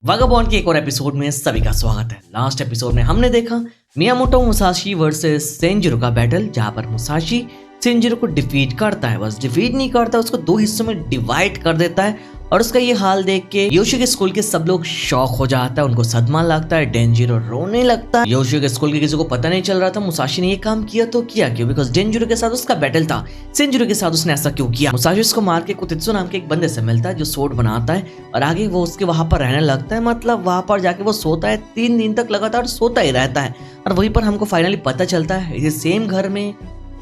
वागाबॉन्ड के एक और एपिसोड में सभी का स्वागत है। लास्ट एपिसोड में हमने देखा मियामोटो मुसाशी वर्सेस सेंजिरो का बैटल, जहां पर मुसाशी सेंजिरो को डिफीट करता है। बस डिफीट नहीं करता, उसको दो हिस्सों में डिवाइड कर देता है। और उसका ये हाल देख के योशी के स्कूल के सब लोग शॉक हो जाता है, उनको सदमा लगता है, डेंजिरो रोने लगता है। योशी के स्कूल के किसी को पता नहीं चल रहा था मुसाशी ने ये काम किया तो किया क्यों, बिकॉज डेंजिरो के साथ उसका बैटल था, सेंजिरो के साथ उसने ऐसा क्यों किया। मुसाशी उसको मार के कुतित्सु नाम के एक बंदे से मिलता है जो सोड बनाता है और आगे वो उसके वहां पर रहने लगता है। मतलब वहां पर जाके वो सोता है, 3 दिन तक लगातार सोता ही रहता है। और वहीं पर हमको फाइनली पता चलता है इसी सेम घर में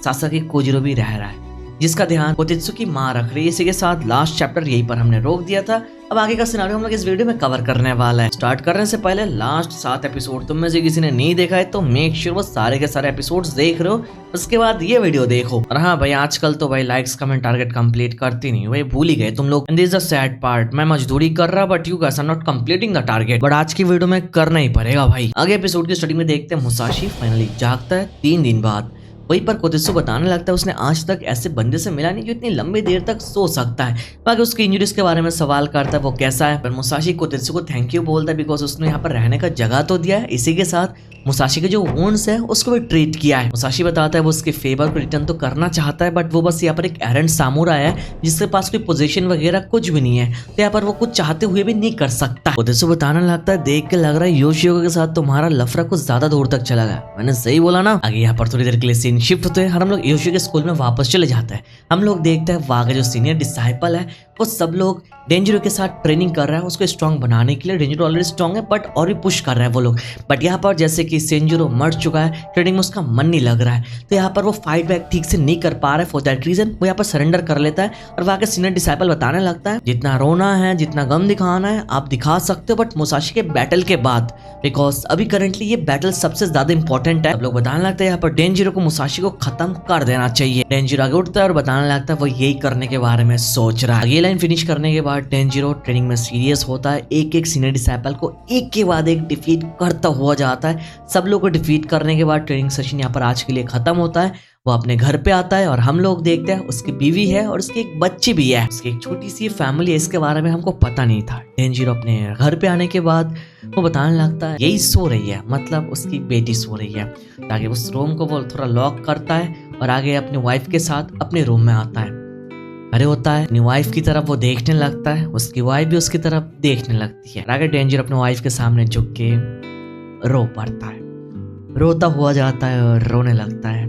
सासाकी कोजिरो भी रह रहा है, जिसका ध्यान कुतित्सु की माँ रख रही है। इसी के साथ लास्ट चैप्टर यहीं पर हमने रोक दिया था। अब आगे का सिनारियो हम लोग इस वीडियो में कवर करने वाला है। स्टार्ट करने से पहले लास्ट 7 एपिसोड तुम में से किसी ने नहीं देखा है तो मेक श्योर वो सारे के सारे एपिसोड्स देख रहे हो, उसके बाद ये वीडियो देखो। और हाँ भाई, आजकल तो भाई लाइक्स कमेंट टारगेट कंप्लीट करती नहीं, भाई भूल ही गए तुम लोग। And this is the sad part, मैं मजदूरी कर रहा but you guys are not completing the target. But आज की वीडियो में करना ही पड़ेगा भाई। आगे एपिसोड की स्टार्टिंग में देखते हैं मुसाशी फाइनली जागता है 3 दिन बाद। वहीं पर कुतित्सु बताने लगता है उसने आज तक ऐसे बंदे से मिला नहीं जो इतनी लंबी देर तक सो सकता है। बाकी उसकी इंजरीज के बारे में सवाल करता है वो कैसा है, पर मुसाशी कुतित्सु को थैंक यू बोलता है बिकॉज उसने यहाँ पर रहने का जगह तो दिया है। इसी के साथ मुसाशी के जो वुंड्स है उसको भी ट्रीट किया है। मुसाशी बताता है वो उसके फेवर को रिटर्न तो करना चाहता है बट वो बस यहाँ पर एक एरेंट सामुराई है जिसके पास कोई पोजीशन वगैरह कुछ भी नहीं है, तो यहाँ पर वो कुछ चाहते हुए भी नहीं कर सकता। कुतित्सु बताने लगता है देख के लग रहा है योशिओका के साथ तुम्हारा लफड़ा कुछ ज्यादा दूर तक चला गया, मैंने सही बोला ना। आगे यहाँ पर थोड़ी देर के लिए सीन शिफ्ट होते हैं और हम लोग योशिओका के स्कूल में वापस चले जाते हैं। हम लोग देखते हैं वहाँ का जो सीनियर डिसाइपल है वो सब लोग डेंजिरो के साथ ट्रेनिंग कर रहा है उसको स्ट्रॉन्ग बनाने के लिए। डेंजिरो ऑलरेडी स्ट्रॉन्ग है बट और भी पुश कर रहा है वो लोग। बट यहाँ पर जैसे कि सेंजिरो मर चुका है, ट्रेनिंग में उसका मन नहीं लग रहा है, तो यहाँ पर वो फाइट बैक ठीक से नहीं कर पा रहा है। फॉर दैट रीजन वो यहाँ पर सरेंडर कर लेता है और वहाँ के सीनियर डिसाइपल बताने लगता है जितना रोना है जितना गम दिखाना है आप दिखा सकते हो बट मुसाशी के बैटल के बाद, बिकॉज अभी करंटली ये बैटल सबसे ज्यादा इंपॉर्टेंट है। सब लोग बताने लगता है यहाँ पर डेंजिरो को मुसाशी को खत्म कर देना चाहिए। डेंजिरो आगे उठता है और बताने लगता है वो यही करने के बारे में सोच रहा है। ये लाइन फिनिश करने के बाद डेंजिरो ट्रेनिंग में सीरियस होता है, एक एक सीनियर डिसाइपल को एक के बाद एक डिफीट करता हुआ जाता है। सब लोग को डिफीट करने के बाद ट्रेनिंग सेशन यहाँ पर आज के लिए खत्म होता है। वो अपने घर पे आता है और हम लोग देखते हैं उसकी बीवी है और उसकी एक बच्ची भी है, उसकी एक छोटी सी फैमिली है, इसके बारे में हमको पता नहीं था। डेंजिरो अपने घर पे आने के बाद वो बताने लगता है यही सो रही है, मतलब उसकी बेटी सो रही है, ताकि उस रूम को वो थोड़ा लॉक करता है और आगे अपनी वाइफ के साथ अपने रूम में आता है। अरे होता है अपनी वाइफ की तरफ वो देखने लगता है, उसकी वाइफ भी उसकी तरफ देखने लगती है। आगे डेंजिरो अपने वाइफ के सामने झुक के रो पड़ता है, रोता हुआ जाता है और रोने लगता है।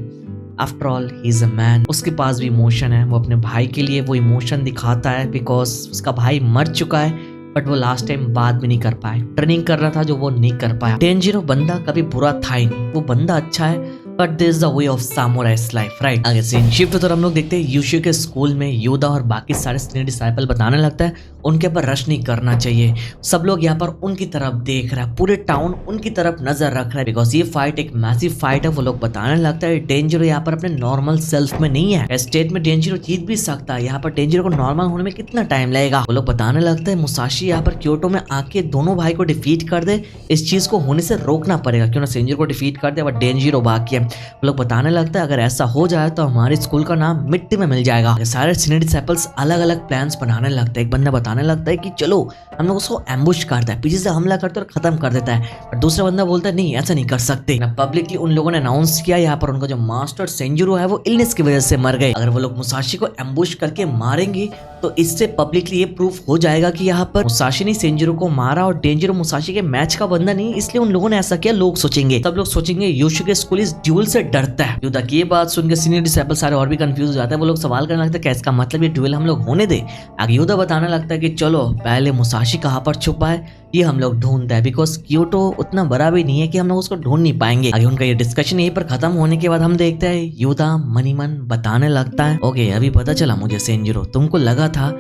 After all he is a man, उसके पास भी इमोशन है, वो अपने भाई के लिए वो इमोशन दिखाता है बिकॉज उसका भाई मर चुका है बट वो लास्ट टाइम बात भी नहीं कर पाए, ट्रेनिंग कर रहा था जो वो नहीं कर पाया। डेंजिरो बंदा कभी बुरा था ही नहीं, वो बंदा अच्छा है but this is the way of samurai's life, right. आगे सीन शिफ्ट होता है, हम लोग देखते हैं योशिओका के स्कूल में योदा और बाकी सारे सीनियर डिसाइपल बताने लगता है उनके ऊपर रश नहीं करना चाहिए। सब लोग यहाँ पर उनकी तरफ देख रहा है, पूरे टाउन उनकी तरफ नजर रख रहा है बिकॉज ये फाइट एक मैसिव फाइट है। वो लोग बताने लगता है डेंजिरो यहाँ पर अपने नॉर्मल सेल्फ में नहीं है, स्टेट में डेंजिरो जीत भी सकता है, यहाँ पर डेंजिरो को नॉर्मल होने में कितना टाइम लगेगा। वो लोग बताने लगता है मुसाशी यहाँ पर क्योटो में आके दोनों भाई को डिफीट कर दे, इस चीज को होने से रोकना पड़ेगा, क्यों ना सेंजिरो को डिफीट कर दे बट डेंजिरो बाकी है। वो लोग बताने लगता है अगर ऐसा हो जाए तो हमारे स्कूल का नाम मिट्टी में मिल जाएगा। सारे सीनियर डिसाइपल्स अलग अलग प्लान्स बनाने लगते हैं। एक बंदा बताने लगता है कि चलो हम लोग उसको एम्बुश करता है, पीछे से हमला करता है और खत्म कर देता है। और दूसरा बंदा बोलता है नहीं ऐसा नहीं कर सकते ना, पब्लिकली उन लोगों ने अनाउंस किया यहाँ पर उनका जो मास्टर सेंजिरो है वो इलनेस की वजह से मर गए। अगर वो लोग मुसाशी को एम्बुश करके मारेंगे तो इससे पब्लिकली ये प्रूफ हो जाएगा कि यहाँ पर मुसाशी ने सेंजिरो को मारा और डेंजिरो मुसाशी के मैच का बंदा नहीं, इसलिए उन लोगों ने ऐसा किया। लोग सोचेंगे, सब लोग सोचेंगे योशिओका स्कूल इस ड्यूल से डरता है। योदा की ये बात सुनकर सीनियर डिसाइपल सारे और भी कंफ्यूज हो जाता है। वो लोग सवाल करने लगते हैं क्या इसका मतलब ये ड्यूल हम लोग होने दे। आगे योदा बताने लगता है कि चलो पहले मुसाशी कहाँ पर छुपा है ये हम लोग ढूंढते हैं बिकॉज क्योटो उतना बड़ा भी नहीं है कि हम लोग उसको ढूंढ नहीं पाएंगे। आगे उनका ये डिस्कशन यहीं पर खत्म होने के बाद हम देखते हैं योदा मनी मन बताने लगता है ओके अभी पता चला मुझे सेंजिरो, तुमको लगा था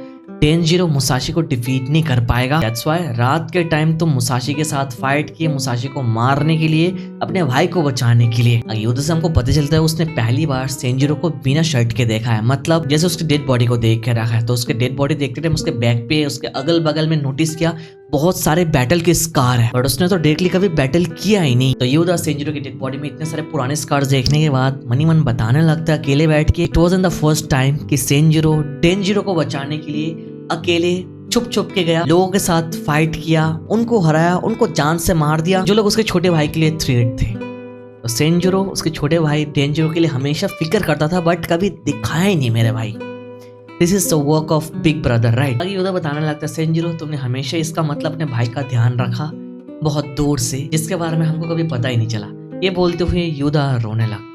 डेंजिरो मुसाशी को डिफीट नहीं कर पाएगा, दैट्स व्हाई रात के टाइम तुम मुसाशी के साथ फाइट किए मुसाशी को मारने के लिए, अपने भाई को बचाने के लिए। योदा से हमको पता चलता है उसने पहली बार सेंजिरो को बिना शर्ट के देखा है, मतलब जैसे उसकी डेड बॉडी को देख के रखा है, तो उसके डेड बॉडी देखते टाइम उसके बैक पे उसके अगल बगल में नोटिस किया बहुत सारे बैटल के स्कार है, बट उसने तो डायरेक्टली कभी बैटल किया ही नहीं। तो योदा सेंजिरो की डेड बॉडी में इतने सारे पुराने स्कार्स देखने के बाद मनी मन बताने लगता है अकेले बैठ के it was in the first time कि सेंजिरो डेंजिरो को बचाने के लिए अकेले छुप छुप के गया, लोगों के साथ फाइट किया, उनको हराया, उनको जान से मार दिया जो लोग उसके छोटे भाई के लिए थ्रेट थे। तो सेंजुरो उसके छोटे भाई डेंजरो के लिए हमेशा फिक्र करता था, बट कभी दिखाया ही नहीं मेरे भाई। This is the work of big brother, right. आगे योदा बताने लगता है, सेंजुरो तुमने हमेशा इसका मतलब अपने भाई का ध्यान रखा बहुत दूर से, जिसके बारे में हमको कभी पता ही नहीं चला। ये बोलते हुए योदा रोने लगता है।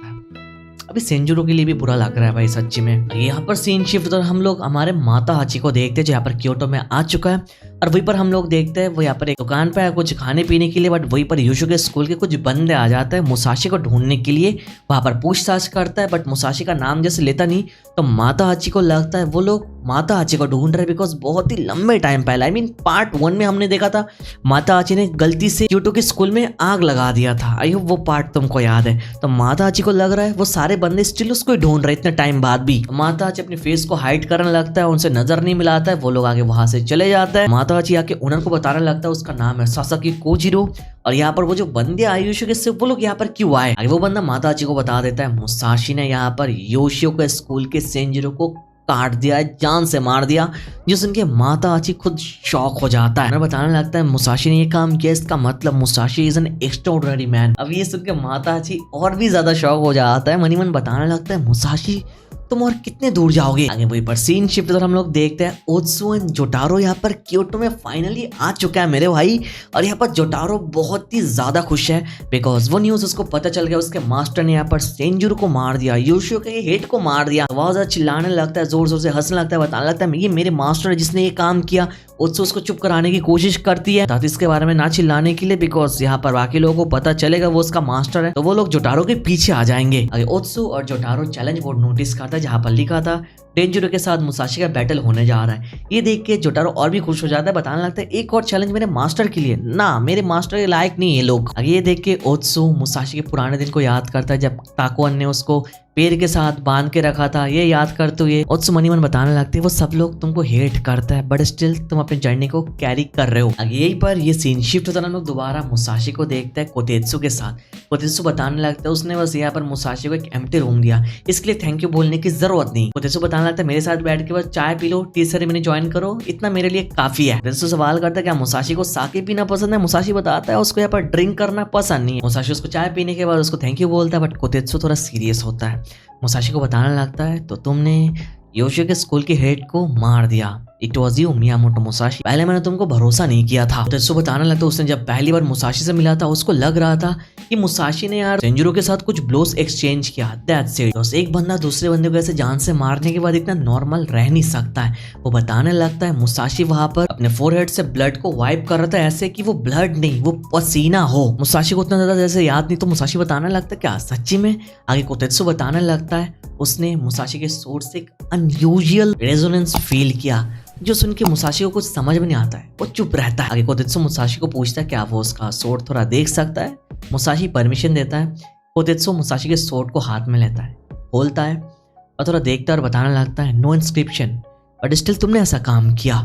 अभी सेंजुरो के लिए भी बुरा लग रहा है भाई सच्ची में। यहाँ पर सीन शिफ्ट और हम लोग हमारे माता हाची को देखते हैं जो यहाँ पर क्योटो में आ चुका है, और वहीं पर हम लोग देखते हैं वो यहाँ पर एक दुकान पे है कुछ खाने पीने के लिए, बट वहीं पर यूशु के स्कूल के कुछ बंदे आ जाते हैं मुसाशी को ढूंढने के लिए। वहां पर पूछताछ करता है, बट मुसाशी का नाम जैसे लेता नहीं, तो माता हाची को लगता है वो लोग माता हाची को ढूंढ रहे, बिकॉज बहुत ही लंबे टाइम पहले, आई मीन पार्ट 1 में हमने देखा था माता हाची ने गलती से क्योटो के स्कूल में आग लगा दिया था। आई होप वो पार्ट तुमको याद है। तो माता हाची को लग रहा है वो सारे बंदे स्टिल उसको ढूंढ रहे इतने टाइम बाद भी। माता हाची अपने फेस को हाइड करने लगता है, उनसे नजर नहीं मिलाता है, वो लोग आगे वहां से चले जाते हैं। माता हाची आके ओनर को बताने लगता है उसका नाम है सासाकी कोजिरो, और यहाँ पर वो जो बंदे आए योशियो के, वो लोग यहाँ पर क्यों आए। आगे वो बंदा माता हाची को बता देता है मुसाशी ने यहाँ पर योशियो के स्कूल के सेंजिरो को काट दिया है, जान से मार दिया, जो सुन के माता हाची खुद शॉक हो जाता है। बताने लगता है मुसाशी ने ये काम किया, इसका मतलब Musashi is an extraordinary man. अब ये सुन के माता हाची और भी ज्यादा शॉक हो जाता है, मनी मन बताने लगता है मुसाशी तुम और कितने दूर जाओगे। आगे वही पर सीन शिफ्ट और हम लोग देखते हैं ओत्सु एंड जोटारो यहाँ पर क्योटो में फाइनली आ चुका है मेरे भाई। और यहाँ पर जोटारो बहुत ही ज्यादा खुश है, बिकॉज वो न्यूज उसको पता चल गया उसके मास्टर ने यहाँ पर सेंजुरो को मार दिया, योशियो के हेड को मार दिया। बहुत ज्यादा चिल्लाने लगता है, जोर जोर से हंसने लगता है, बताने लगता है ये मेरे मास्टर है जिसने ये काम किया। ओत्सु उसको चुप कराने की कोशिश करती है ताकि इसके बारे में ना चिल्लाने के लिए, बिकॉज यहाँ पर बाकी लोगों को पता चलेगा वो उसका मास्टर है, तो वो लोग जोटारो के पीछे आ जाएंगे। आगे ओत्सु और जोटारो चैलेंज बोर्ड नोटिस करता है जहाँ पर लिखा था डेंजरो के साथ मुसाशी का बैटल होने जा रहा है। ये देख के जोटारो और भी खुश हो जाता है, बताने लगता है एक और चैलेंज मेरे मास्टर के लिए, ना मेरे मास्टर के लायक नहीं है लोग। आगे ये देख के ओत्सु मुसाशी के पुराने दिन को याद करता है जब ताकुअन ने उसको पेड़ के साथ बांध के रखा था, ये याद करते हुए ओत्सु मनी मन बताने लगते हैं वो सब लोग तुमको हेट करता है, बट स्टिल तुम अपनी जर्नी को कैरी कर रहे हो। आगे यही पर ये सीन शिफ्ट होता है, हम लोग दोबारा मुसाशी को देखते हैं कोतेत्सु के साथ। कोतेत्सु बताने लगता है उसने बस यहाँ पर मुसाशी को एक एम्प्टी रूम दिया, इसके लिए थैंक यू बोलने की जरूरत नहीं। कोतेत्सु बताने लगता है मेरे साथ बैठ के बस चाय P low, T ceremony join करो, इतना मेरे लिए काफी है। कोतेत्सु सवाल करता है क्या मुसाशी को साके पीना पसंद है। मुसाशी बताता है उसको यहाँ पर ड्रिंक करना पसंद नहीं है। मुसाशी उसको चाय पीने के बाद उसको थैंक यू बोलता है, बट कोतेत्सु थोड़ा सीरियस होता है। मुसाशी को बताने लगता है तो तुमने योशियो के स्कूल के हेड को मार दिया, it was you Miyamoto Musashi, पहले मैंने तुमको भरोसा नहीं किया था। कोतेत्सु बताने लगता उसने जब पहली बार मुसाशी से मिला था उसको लग रहा था कि मुसाशी ने यार सेंजुरो के साथ कुछ ब्लोस एक्सचेंज किया, दैट्स इट। एक बंदा दूसरे बंदे को ऐसे जान से मारने के बाद इतना नॉर्मल रह नहीं सकता है। वो बताने लगता है मुसाशी वहां पर अपने फोरहेड से ब्लड को वाइप कर रहा था ऐसे कि वो ब्लड नहीं वो पसीना हो। मुसाशी को उतना ज्यादा जैसे याद नहीं, तो मुसाशी बताने लगता है क्या सच्ची में। आगे कोतेत्सु बताने लगता है उसने मुसाशी के सोर से एक अनयूजुअल रेजोनेंस फील किया, जो सुन के मुसाशी को कुछ समझ में नहीं आता है, वो चुप रहता है। आगे कोतेत्सु मुसाशी को पूछता है क्या वो उसका सोर्ड थोड़ा देख सकता है। मुसाशी परमिशन देता है। कोतेत्सु मुसाशी के सोर्ड को हाथ में लेता है, खोलता है और थोड़ा देखता है और बताने लगता है नो इंस्क्रिप्शन, बट स्टिल तुमने ऐसा काम किया।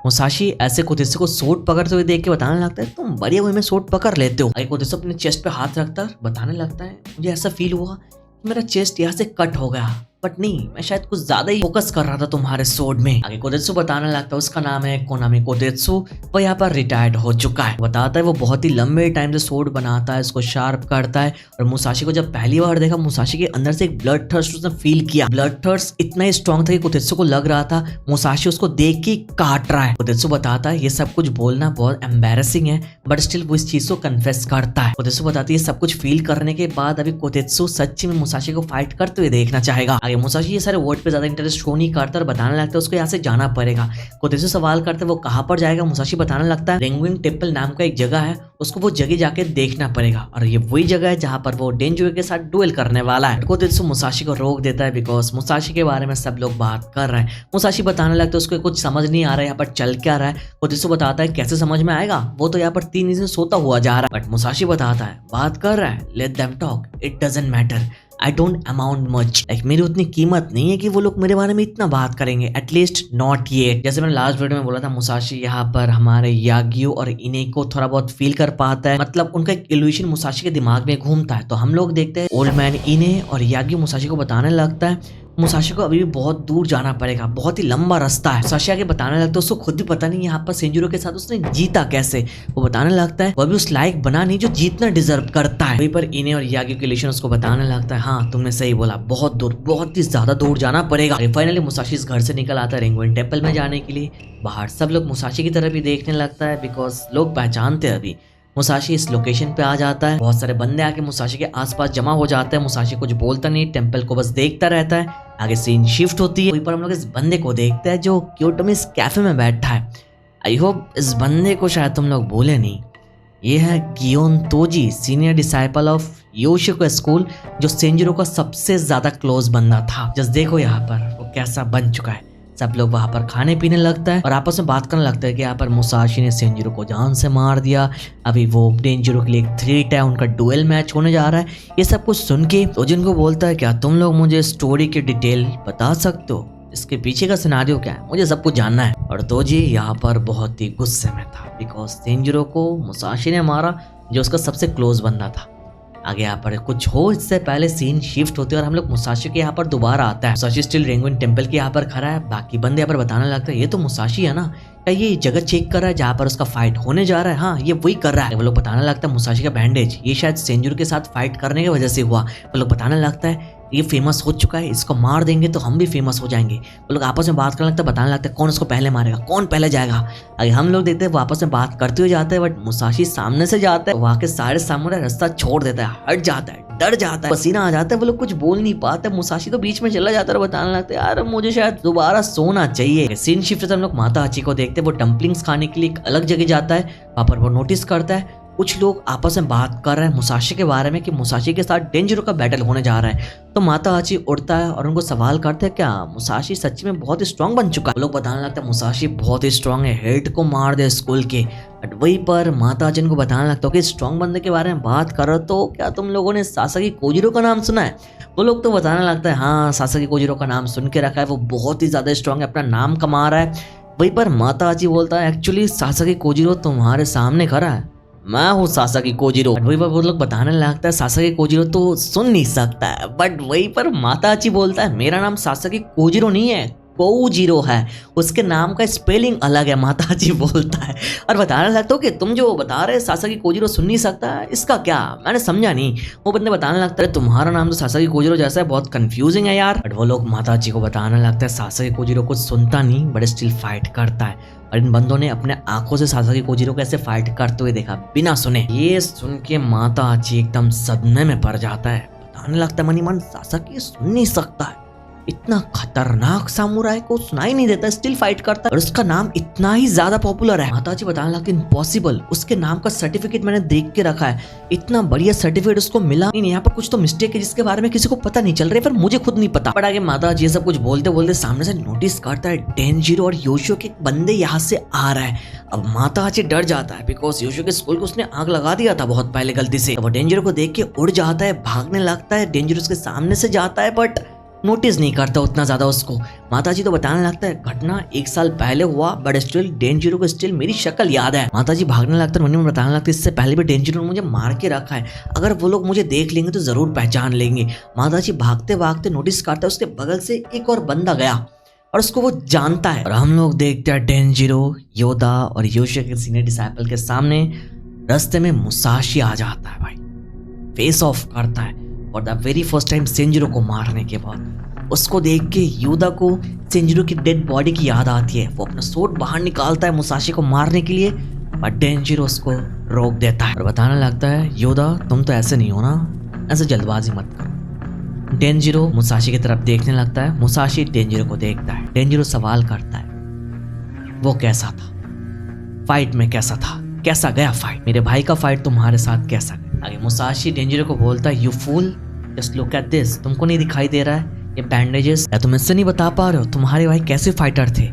मुसाशी ऐसे कोतेत्सु को सोर्ड पकड़ते हुए देख के बताने लगता है तुम बढ़िया वे में सोर्ड पकड़ लेते हो। आगे कोतेत्सु अपने चेस्ट पे हाथ रखता है, बताने लगता है मुझे ऐसा फील हुआ कि मेरा चेस्ट यहाँ से कट हो गया, बट नहीं मैं शायद कुछ ज्यादा ही फोकस कर रहा था तुम्हारे सोर्ड में। आगे कोतेत्सु बताने लगता है उसका नाम है कोनामी कोतेत्सु, वो यहाँ पर रिटायर्ड हो चुका है। बताता है वो बहुत ही लंबे टाइम से सोर्ड बनाता है, इसको शार्प करता है। और मुसाशी को जब पहली बार देखा मुसाशी के अंदर से एक ब्लड थर्स्ट उसने फील किया। ब्लड थर्स्ट इतना ही स्ट्रॉन्ग था कि कोतेत्सु को लग रहा था मुसाशी उसको देख के काट रहा है। कोतेत्सु बताता है ये सब कुछ बोलना बहुत एम्बैरेसिंग है, बट स्टिल वो इस चीज को कन्फेस करता है। कोतेत्सु बताती है सब कुछ फील करने के बाद अभी कोतेत्सु सच्ची में मुसाशी को फाइट करते हुए देखना चाहेगा। आगे मुसाशी ये सारे वर्ड पे ज्यादा इंटरेस्ट शो नहीं करता और बताने लगता है उसको यहाँ से जाना पड़ेगा। कोतेत्सु सवाल करते वो कहाँ पर जाएगा। मुसाशी बताने लगता है रेंगुइन टेम्पल नाम का एक जगह है, उसको वो जगह जाके देखना पड़ेगा, और ये वही जगह है जहाँ पर वो डेंजरो के साथ डुएल करने वाला है। कोतेत्सु मुसाशी को रोक देता है बिकॉज मुसाशी के बारे में सब लोग बात कर रहे हैं। मुसाशी बताने लगता है उसको कुछ समझ नहीं आ रहा है यहाँ पर चल क्या रहा है। कोतेत्सु बताता है कैसे समझ में आएगा, वो तो यहाँ पर 3 दिन से सोता हुआ जा रहा है। बट मुसाशी बताता है बात कर रहा है, let them talk, it doesn't matter, I don't amount much, like मेरी उतनी कीमत नहीं है कि वो लोग मेरे बारे में इतना बात करेंगे, एटलीस्ट नॉट येट। जैसे मैंने लास्ट वीडियो में बोला था मुसाशी यहाँ पर हमारे यागियो और इने को थोड़ा बहुत फील कर पाता है, मतलब उनका एक इल्यूशन मुसाशी के दिमाग में घूमता है। तो हम लोग देखते हैं ओल्ड मैन इने और यागियो मुसाशी को बताने लगता है मुसाशी को अभी भी बहुत दूर जाना पड़ेगा, बहुत ही लंबा रास्ता है। मुसाशी आगे बताने लगता है उसको खुद भी पता नहीं यहाँ पर सेंजुरो के साथ उसने जीता कैसे। वो बताने लगता है वो भी उस लायक बना नहीं जो जीतना डिजर्व करता है। वहीं पर इने और यागी के रिलेशन उसको बताने लगता है हाँ तुमने सही बोला, बहुत दूर, बहुत ही ज्यादा दूर जाना पड़ेगा। फाइनली मुसाशी इस घर से निकल आता है रेंगुइन टेम्पल में जाने के लिए। बाहर सब लोग मुसाशी की तरफ ही देखने लगता है बिकॉज लोग पहचानते हैं अभी। मुसाशी इस लोकेशन पे आ जाता है, बहुत सारे बंदे आके मुसाशी के आसपास जमा हो जाते हैं। मुसाशी कुछ बोलता नहीं, टेंपल को बस देखता रहता है। आगे सीन शिफ्ट होती है, वहीं पर हम लोग इस बंदे को देखते हैं जो क्योटो में इस कैफे में बैठा है। आई होप इस बंदे को शायद तुम लोग भूले नहीं, ये है Gion Toji, senior disciple of Yoshioka school, जो सेंजुरो का सबसे ज्यादा क्लोज बंदा था। जस्ट देखो यहाँ पर वो कैसा बन चुका है। सब लोग वहां पर खाने पीने लगता है और आपस में बात करने लगता है कि यहाँ पर मुसाशी ने सेंजुरो को जान से मार दिया, अभी वो डेंजरो के लिए एक थ्रेट है, उनका डुएल मैच होने जा रहा है। ये सब कुछ सुन के तोजिन को बोलता है क्या तुम लोग मुझे स्टोरी की डिटेल बता सकते हो, इसके पीछे का सिनेरियो क्या है, मुझे सब कुछ जानना है। और तोजी यहाँ पर बहुत ही गुस्से में था बिकॉज सेंजुरो को मुसाशी ने मारा जो उसका सबसे क्लोज बंदा था। आगे यहाँ पर कुछ हो इससे पहले सीन शिफ्ट होते हैं और हम लोग मुसाशी के यहाँ पर दोबारा आता है। मुसाशी स्टिल रेंगुइन टेंपल के यहाँ पर खड़ा है। बाकी बंदे यहाँ पर बताने लगता है ये तो मुसाशी है ना, क्या ये जगह चेक कर रहा है जहाँ पर उसका फाइट होने जा रहा है? हाँ ये वही कर रहा है। वो लोग बताने लगता है मुसाशी का बैंडेज ये शायद सेंजुरो के साथ फाइट करने की वजह से हुआ। वो लोग बताने लगता है ये फेमस हो चुका है, इसको मार देंगे तो हम भी फेमस हो जाएंगे। वो लोग आपस में बात करने लगता है, बताने लगता है कौन उसको पहले मारेगा, कौन पहले जाएगा। अगर हम लोग देखते हैं वो आपस में बात करते हुए जाते हैं, बट मुसाशी सामने से जाता है, वहाँ के सारे सामने रास्ता छोड़ देता है, हट जाता है, डर जाता है, पसीना आ जाता है। वो लोग कुछ बोल नहीं पाते। मुसाशी तो बीच में चला जाता है और बताने लगता है यार मुझे शायद दोबारा सोना चाहिए। सीन शिफ्ट से हम लोग माता आची को देखते हैं, वो डम्पलिंग्स खाने के लिए एक अलग जगह जाता है। वहाँ पर वो नोटिस करता है कुछ लोग आपस में बात कर रहे हैं मुसाशी के बारे में कि मुसाशी के साथ डेंजरो का बैटल होने जा रहा है। तो माता आची उड़ता है और उनको सवाल करते हैं क्या मुसाशी सच्ची में बहुत ही स्ट्रांग बन चुका है। लोग बताने लगता है मुसाशी बहुत ही स्ट्रांग है, हेड को मार दे स्कूल के। बट वहीं पर माता आची को बताने लगता है कि स्ट्रांग बंदे के बारे में बात कर रहे हो तो क्या तुम लोगों ने सासाकी कोजिरो का नाम सुना है? वो लोग तो बताने लगता है हाँ सासाकी कोजिरो का नाम सुन के रखा है, वो बहुत ही ज्यादा स्ट्रांग है, अपना नाम कमा रहा है। वहीं पर माता आची बोलता है एक्चुअली सासाकी कोजिरो तुम्हारे सामने खड़ा है, मैं हूँ सासाकी कोजिरो। वहीं पर वो लोग बताने लगता है सासाकी कोजिरो तो सुन नहीं सकता है। बट वहीं पर माताची बोलता है मेरा नाम सासाकी कोजिरो नहीं है, कोजिरो है, उसके नाम का स्पेलिंग अलग है। माताजी बोलता है और बताने लगता हूँ कि तुम जो बता रहे सासाकी कोजिरो सुन नहीं सकता है, इसका क्या, मैंने समझा नहीं। वो बंदे बताने लगता है तुम्हारा नाम तो सासाकी कोजिरो जैसा है, बहुत कंफ्यूजिंग है यार। बट वो लोग माताजी को बताने लगता है सासाकी कोजिरो कुछ सुनता नहीं बट स्टिल फाइट करता है। और इन बंदों ने अपने आंखों से सासाकी कोजिरो को ऐसे फाइट करते हुए देखा बिना सुने। ये सुन के माता आची एकदम सदमे में पड़ जाता है, बताने लगता है मनी मन सासाकी सुन नहीं सकता है, इतना खतरनाक सामुराई को सुनाई नहीं देता, स्टिल फाइट करता है और उसका नाम इतना ही ज्यादा पॉपुलर है। माताजी बताने लगती इम्पॉसिबल, उसके नाम का सर्टिफिकेट मैंने देख के रखा है, इतना बढ़िया सर्टिफिकेट उसको मिला नहीं, यहाँ पर कुछ तो मिस्टेक है जिसके बारे में किसी को पता नहीं चल रहा है, पर मुझे खुद नहीं पता। बट आगे माताजी ये सब कुछ बोलते बोलते सामने से नोटिस करता है डेंजिरो और योशियो के बंदे यहाँ से आ रहा है। अब माताजी डर जाता है बिकॉज योशियो के स्कूल को उसने आग लगा दिया था बहुत पहले गलती से। वो डेंजिरो को देख के उड़ जाता है, भागने लगता है, डेंजिरो उसके सामने से जाता है बट नोटिस नहीं करता उतना ज्यादा उसको। माताजी तो बताने लगता है घटना 1 साल पहले हुआ बट स्टिल डेंजिरो को स्टिल मेरी शक्ल याद है। माताजी भागने लगता है, उन्हें बताने लगता है इससे पहले भी डेंजिरो ने मुझे मार के रखा है, अगर वो लोग मुझे देख लेंगे तो जरूर पहचान लेंगे। माताजी भागते भागते नोटिस करता है उसके बगल से एक और बंदा गया और उसको वो जानता है। और हम लोग देखते हैं डेंजिरो, योदा और योशियो के सीनियर डिसाइपल के सामने रास्ते में मुसाशी आ जाता है भाई, फेस ऑफ करता है और द वेरी फर्स्ट टाइम सेंजिरो को मारने के बाद उसको देख के योदा को सेंजिरो की डेड बॉडी की याद आती है। वो अपना सोट बाहर निकालता है मुसाशी को मारने के लिए बट डेंजिरो उसको रोक देता है और बताने लगता है योदा तुम तो ऐसे नहीं हो ना, ऐसे जल्दबाजी मत करो। डेंजिरो मुसाशी की तरफ देखने लगता है, मुसाशी डेंजिरो को देखता है। डेंजिरो सवाल करता है वो कैसा था, फाइट में कैसा था, कैसा गया फाइट, मेरे भाई का फाइट तुम्हारे साथ कैसा गया? आगे मुसाशी डेंजिरो को बोलता है you fool just look at this, तुमको नहीं दिखाई दे रहा है ये बैंडेजेस, या तुम इससे नहीं बता पा रहे हो तुम्हारे भाई कैसे फाइटर थे?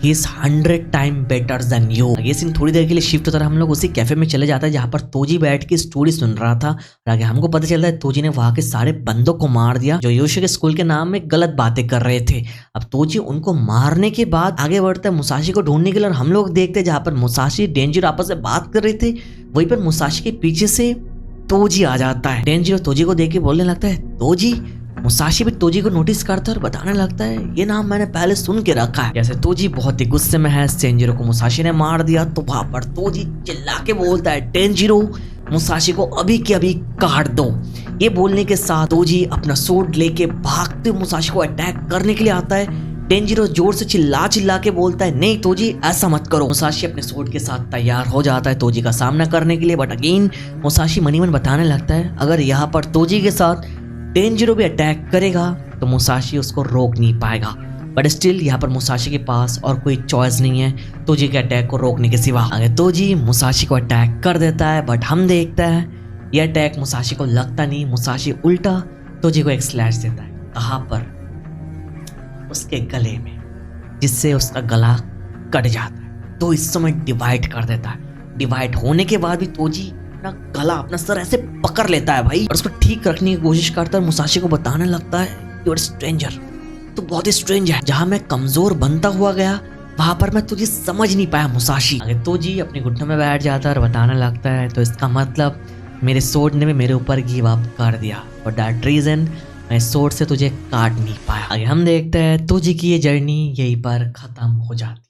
He is 100 time better than you. ये सीन थोड़ी देर के लिए शिफ्ट होता है, हम लोग उसी कैफे में चले जाता है जहाँ पर तोजी बैठ के स्टोरी सुन रहा था और आगे हमको पता चलता है तोजी ने वहाँ के सारे बंदों को मार दिया जो योशियो के स्कूल के नाम में गलत बातें कर रहे थे। अब तोजी उनको मारने के बाद आगे बढ़ता है मुसाशी को ढूंढने के लिए और हम लोग देखते हैं जहाँ पर मुसाशी डेंजिरो आपस में बात कर रहे थे, वहीं पर मुसाशी के पीछे से तोजी आ जाता है। डेंजिरो तोजी को देख के बोलने लगता है तोजी मुसाशी भी तोजी को नोटिस करता है और बताने लगता है ये नाम मैंने पहले सुन के रखा है। जैसे तोजी बहुत ही गुस्से में है, सेंजिरो को मुसाशी ने मार दिया तो वहां पर तोजी चिल्ला के बोलता है डेंजिरो मुसाशी को अभी के अभी काट दो। ये बोलने के साथ तोजी अपना सोर्ड लेके भागते मुसाशी को अटैक करने के लिए आता है। डेंजिरो जोर से चिल्ला के बोलता है नहीं तोजी ऐसा मत करो। मुसाशी अपने सोर्ड के साथ तैयार हो जाता है तोजी का सामना करने के लिए, बट अगेन मुसाशी मनी मन बताने लगता है अगर यहाँ पर तोजी के साथ डेंजिरो भी अटैक करेगा तो मुसाशी उसको रोक नहीं पाएगा। बट स्टिल यहाँ पर मुसाशी के पास और कोई चॉइस नहीं है तोजी के अटैक को रोकने के सिवा। अगर तोजी मुसाशी को अटैक कर देता है, बट हम देखते हैं यह अटैक मुसाशी को लगता नहीं। मुसाशी उल्टा तोजी को एक स्लैश देता है, कहाँ पर, उसके गले में, जिससे उसका गला कट जाता है। तो इस समय डिवाइड कर देता है। डिवाइड होने के बाद भी तोजी अपना गला, अपना सर ऐसे पकड़ लेता है भाई और उसको ठीक रखने की कोशिश करता है। मुसाशी को बताने लगता है यू आर स्ट्रेंजर, तो बहुत ही स्ट्रेंज है। जहां मैं कमजोर बनता हुआ गया वहां पर मैं तुझे समझ नहीं पाया मुसाशी। अगर तोजी अपने घुटनों में बैठ जाता है और बताने लगता है तो इसका मतलब मेरे सोर्ड ने भी मेरे ऊपर गिव अप कर दिया, फॉर दैट रीजन मैं सोर्ड से तुझे काट नहीं पाया। आगे हम देखते हैं तोजी की ये जर्नी यहीं पर खत्म हो जाती है,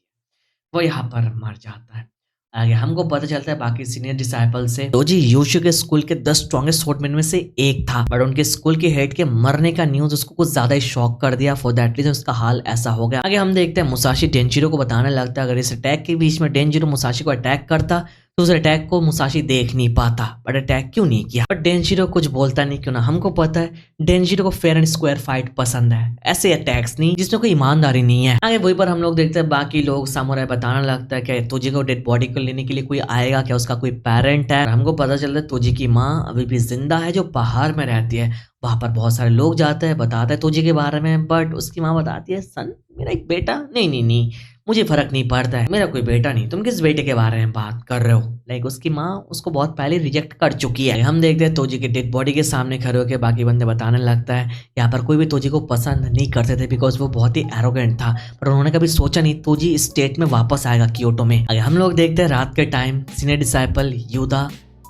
वो यहाँ पर मर जाता है। आगे हमको पता चलता है बाकी सीनियर डिसाइपल से तोजी यूशु के स्कूल के 10 स्ट्रॉन्गेस्ट स्वॉर्डमैन में से एक था, बट उनके स्कूल के हेड के मरने का न्यूज उसको कुछ ज्यादा ही शॉक कर दिया, फॉर दैट रीजन उसका हाल ऐसा हो गया। आगे हम देखते हैं मुसाशी डेंजिरो को बताने लगता है अगर इस अटैक के बीच में डेंजिरो मुसाशी को अटैक करता तो उस अटैक को मुसाशी देख नहीं पाता, बट अटैक क्यों नहीं किया। बट डेंजिरो कुछ बोलता नहीं, क्यों ना, हमको पता है डेंजिरो को फेयर एंड स्क्वायर फाइट पसंद है, ऐसे अटैक्स नहीं जिसमें कोई ईमानदारी नहीं है। आगे वही पर हम लोग देखते हैं बाकी लोग सामुराई बताने लगता है क्या तोजी को डेड बॉडी को लेने के लिए कोई आएगा क्या, उसका कोई पेरेंट है। हमको पता चलता है तोजी की माँ अभी भी जिंदा है जो पहाड़ में रहती है। वहां पर बहुत सारे लोग जाते हैं, बताते हैं तोजी के बारे में, बट उसकी माँ बताती है सन मेरा एक बेटा, नहीं मुझे फर्क नहीं पड़ता है, मेरा कोई बेटा नहीं, तुम किस बेटे के बारे में बात कर रहे हो। लाइक उसकी माँ उसको बहुत पहले रिजेक्ट कर चुकी है। हम देखते हैं तोजी के डेड बॉडी के सामने खड़े होकर बाकी बंदे बताने लगता है यहाँ पर कोई भी तोजी को पसंद नहीं करते थे बिकॉज वो बहुत ही एरोगेंट था, पर उन्होंने कभी सोचा नहीं तोजी इस स्टेट में वापस आएगा क्योटो में। अगर हम लोग देखते हैं रात के टाइम सीनियर डिसाइपल यूदा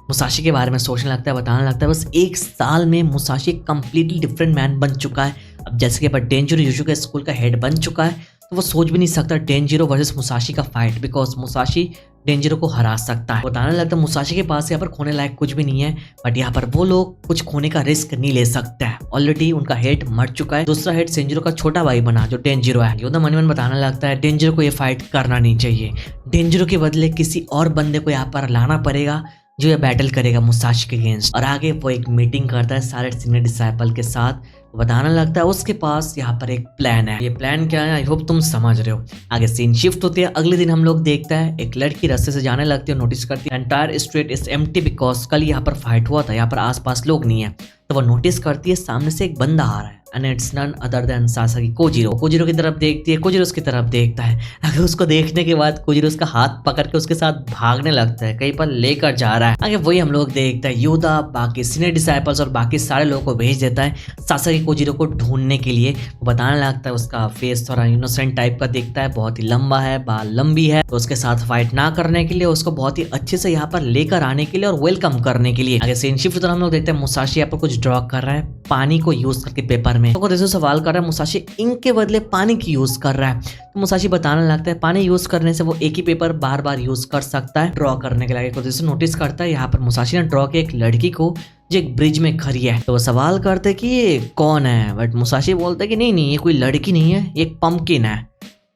मुसाशी के बारे में सोचने लगता है, बताने लगता है बस 1 साल में मुसाशी कंप्लीटली डिफरेंट मैन बन चुका है। अब जैसे कि डेंजिरो यूशु के स्कूल का हेड बन चुका है तो वो सोच भी नहीं सकता डेंजिरो वर्सेस मुसाशी का फाइट, बिकॉज मुसाशी डेंजिरो को हरा सकता है। बताने लगता है मुसाशी के पास यहाँ पर खोने लायक कुछ भी नहीं है, बट यहाँ पर वो लोग कुछ खोने का रिस्क नहीं ले सकते हैं। ऑलरेडी उनका हेड मर चुका है, दूसरा हेड सेंजिरो का छोटा भाई बना जो डेंजिरो है। योदा मन बताने लगता है डेंजिरो को ये फाइट करना नहीं चाहिए, डेंजिरो के बदले किसी और बंदे को यहाँ पर लाना पड़ेगा जो ये बैटल करेगा मुसाशी के अगेंस्ट। और आगे वो एक मीटिंग करता है सारे सीनियर डिसाइपल के साथ, बताने लगता है उसके पास यहाँ पर एक प्लान है। ये प्लान क्या है आई होप तुम समझ रहे हो। आगे सीन शिफ्ट होती है, अगले दिन हम लोग देखता है एक लड़की रास्ते से जाने लगती है, नोटिस करती है entire street is empty because कल यहाँ पर फाइट हुआ था, यहाँ पर आसपास लोग नहीं है। तो वो नोटिस करती है सामने से एक बंदा आ रहा है and it's none other than Sasaki Kojiro. Kojiro की तरफ देखती है, कोजिरो उसकी तरफ देखता है। अगर उसको देखने के बाद कोजिरो उसका हाथ पकड़ के उसके साथ भागने लगता है, कहीं पर लेकर जा रहा है। आगे वही हम लोग देखते हैं योदा बाकी सीनियर डिसाइपल्स और बाकी सारे लोगों को भेज देता है सासाकी कोजिरो को ढूंढने के लिए। वो बताने लगता है उसका फेस थोड़ा इनोसेंट टाइप का दिखता है, बहुत ही लंबा है, बाल लंबी है, तो उसके साथ फाइट ना करने के लिए, उसको बहुत ही अच्छे से यहाँ पर लेकर आने के लिए और वेलकम करने के लिए। आगे सीन शिफ्ट हम लोग देखते हैं मुसाशी यहाँ पर कुछ ड्रॉ कर रहा है पानी को यूज करके पेपर में। तो जैसे सवाल कर रहा है मुसाशी इंक के बदले पानी की यूज कर रहा है, तो मुसाशी बताने लगता है पानी यूज करने से वो एक ही पेपर बार बार यूज कर सकता है ड्रॉ करने के लिए। तो जैसे नोटिस करता है यहाँ पर मुसाशी ने ड्रॉ किया एक लड़की को जो एक ब्रिज में खड़ी है। तो वो सवाल करते कि ये कौन है, बट मुसाशी बोलता है कि नहीं ये कोई लड़की नहीं है, ये एक पंपकिन है।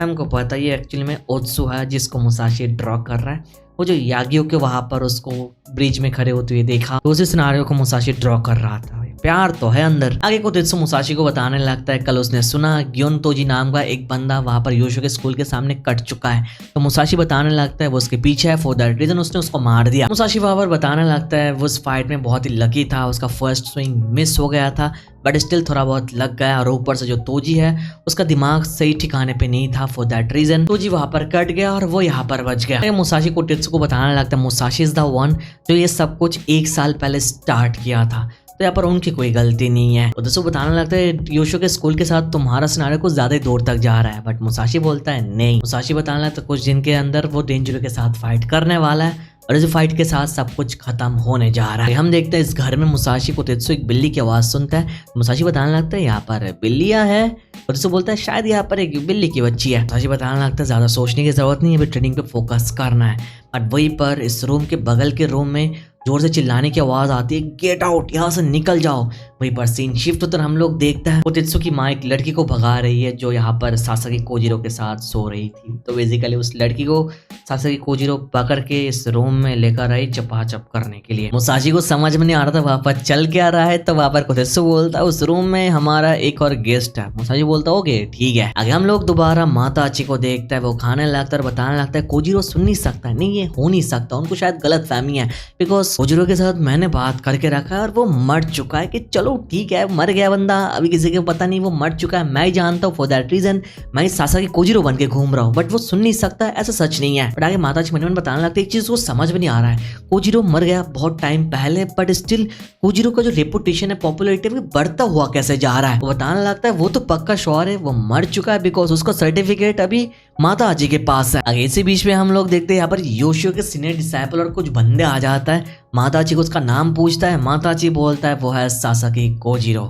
हमको पता है ये एक्चुअली में ओत्सु है जिसको मुसाशी ड्रॉ कर रहा है। वो जो यागियो के वहां पर उसको ब्रिज में खड़े होते हुए देखा तो उसी सिनारियो को मुसाशी ड्रॉ कर रहा था। प्यार तो है अंदर। आगे को तेत्सु मुसाशी को बताने लगता है कल उसने सुना ग्योन तोजी नाम का एक बंदा वहां पर योशो के स्कूल के सामने कट चुका है। तो मुसाशी बताने लगता है वो उसके पीछे है, फॉर दैट रीजन उसने उसको मार दिया। मुसाशी वहां पर बताने लगता है वो उस फाइट में बहुत ही लकी था, उसका फर्स्ट स्विंग मिस हो गया था बट स्टिल थोड़ा बहुत लग गया, और ऊपर से जो तोजी है उसका दिमाग सही ठिकाने पे नहीं था, फॉर दैट रीजन तोजी वहां पर कट गया और वो यहाँ पर बच गया। मुसाशी को तेत्सु को बताने लगता है मुसाशी इज द वन जो ये सब कुछ 1 साल पहले स्टार्ट किया था, तो यहाँ पर उनकी कोई गलती नहीं है। तेत्सु बताने लगता है योशो के स्कूल के साथ तुम्हारा सिनारियो कुछ ज्यादा दूर तक जा रहा है, बट मुसाशी बोलता है नहीं। मुसाशी बताने लगता है कुछ दिन के अंदर वो डेंजिरो के साथ फाइट करने वाला है, और इस फाइट के साथ सब कुछ खत्म होने जा रहा है। हम देखते हैं इस घर में मुसाशी कोतेत्सु एक बिल्ली की आवाज सुनता है। मुसाशी बताने लगता है यहाँ पर बिल्लियां है और उससे बोलता है शायद यहाँ पर एक बिल्ली की बच्ची है। मुसाशी बताने लगता है ज्यादा सोचने की जरूरत नहीं है, अभी ट्रेनिंग पे फोकस करना है। बट वहीं पर इस रूम के बगल के रूम में जोर से चिल्लाने की आवाज आती है, गेट आउट, यहाँ से निकल जाओ। वहीं पर सीन शिफ्ट होकर हम लोग देखते हैं कोतेत्सु की माँ एक लड़की को भगा रही है जो यहाँ पर सासाकी कोजिरो के साथ सो रही थी। तो बेसिकली उस लड़की को सासाकी कोजिरो पकड़ के इस रूम में लेकर आई चपाचप करने के लिए। मुसाशी को समझ में नहीं आ रहा था वहां पर चल क्या रहा है, तो वहां पर कोतेत्सु बोलता है उस रूम में हमारा एक और गेस्ट है। मुसाशी बोलता है ओके ठीक है। आगे हम लोग दोबारा माताची को देखता है, वो खाने लगता है और बताने लगता है कोजिरो सुन नहीं सकता, नहीं ये हो नहीं सकता, उनको शायद गलत फहमी है बिकॉज कोजिरो के साथ मैंने बात करके रखा है और वो मर चुका है। कि चलो ठीक है मर गया बंदा, अभी किसी को पता नहीं वो मर चुका है, मैं ही जानता हूँ, फॉर दैट रीजन मैं सासाकी कोजिरो बन के घूम रहा हूँ। बट वो सुन नहीं सकता, ऐसा सच नहीं है। बट आगे माताजी मन बताने लगती है एक चीज वो समझ में नहीं आ रहा है, कोजिरो मर गया बहुत टाइम पहले बट स्टिल कोजिरो का जो रेपुटेशन है, पॉपुलैरिटी है, बढ़ता हुआ कैसे जा रहा है। वो बताने लगता है वो तो पक्का श्योर है वो मर चुका है बिकॉज उसका सर्टिफिकेट अभी माताजी के पास है। आगे इसी बीच में हम लोग देखते हैं यहाँ पर योशियो के सीनियर डिसाइपल और कुछ बंदे आ जाता है। माताजी को उसका नाम पूछता है, माताजी बोलता है वो है सासाकी कोजिरो।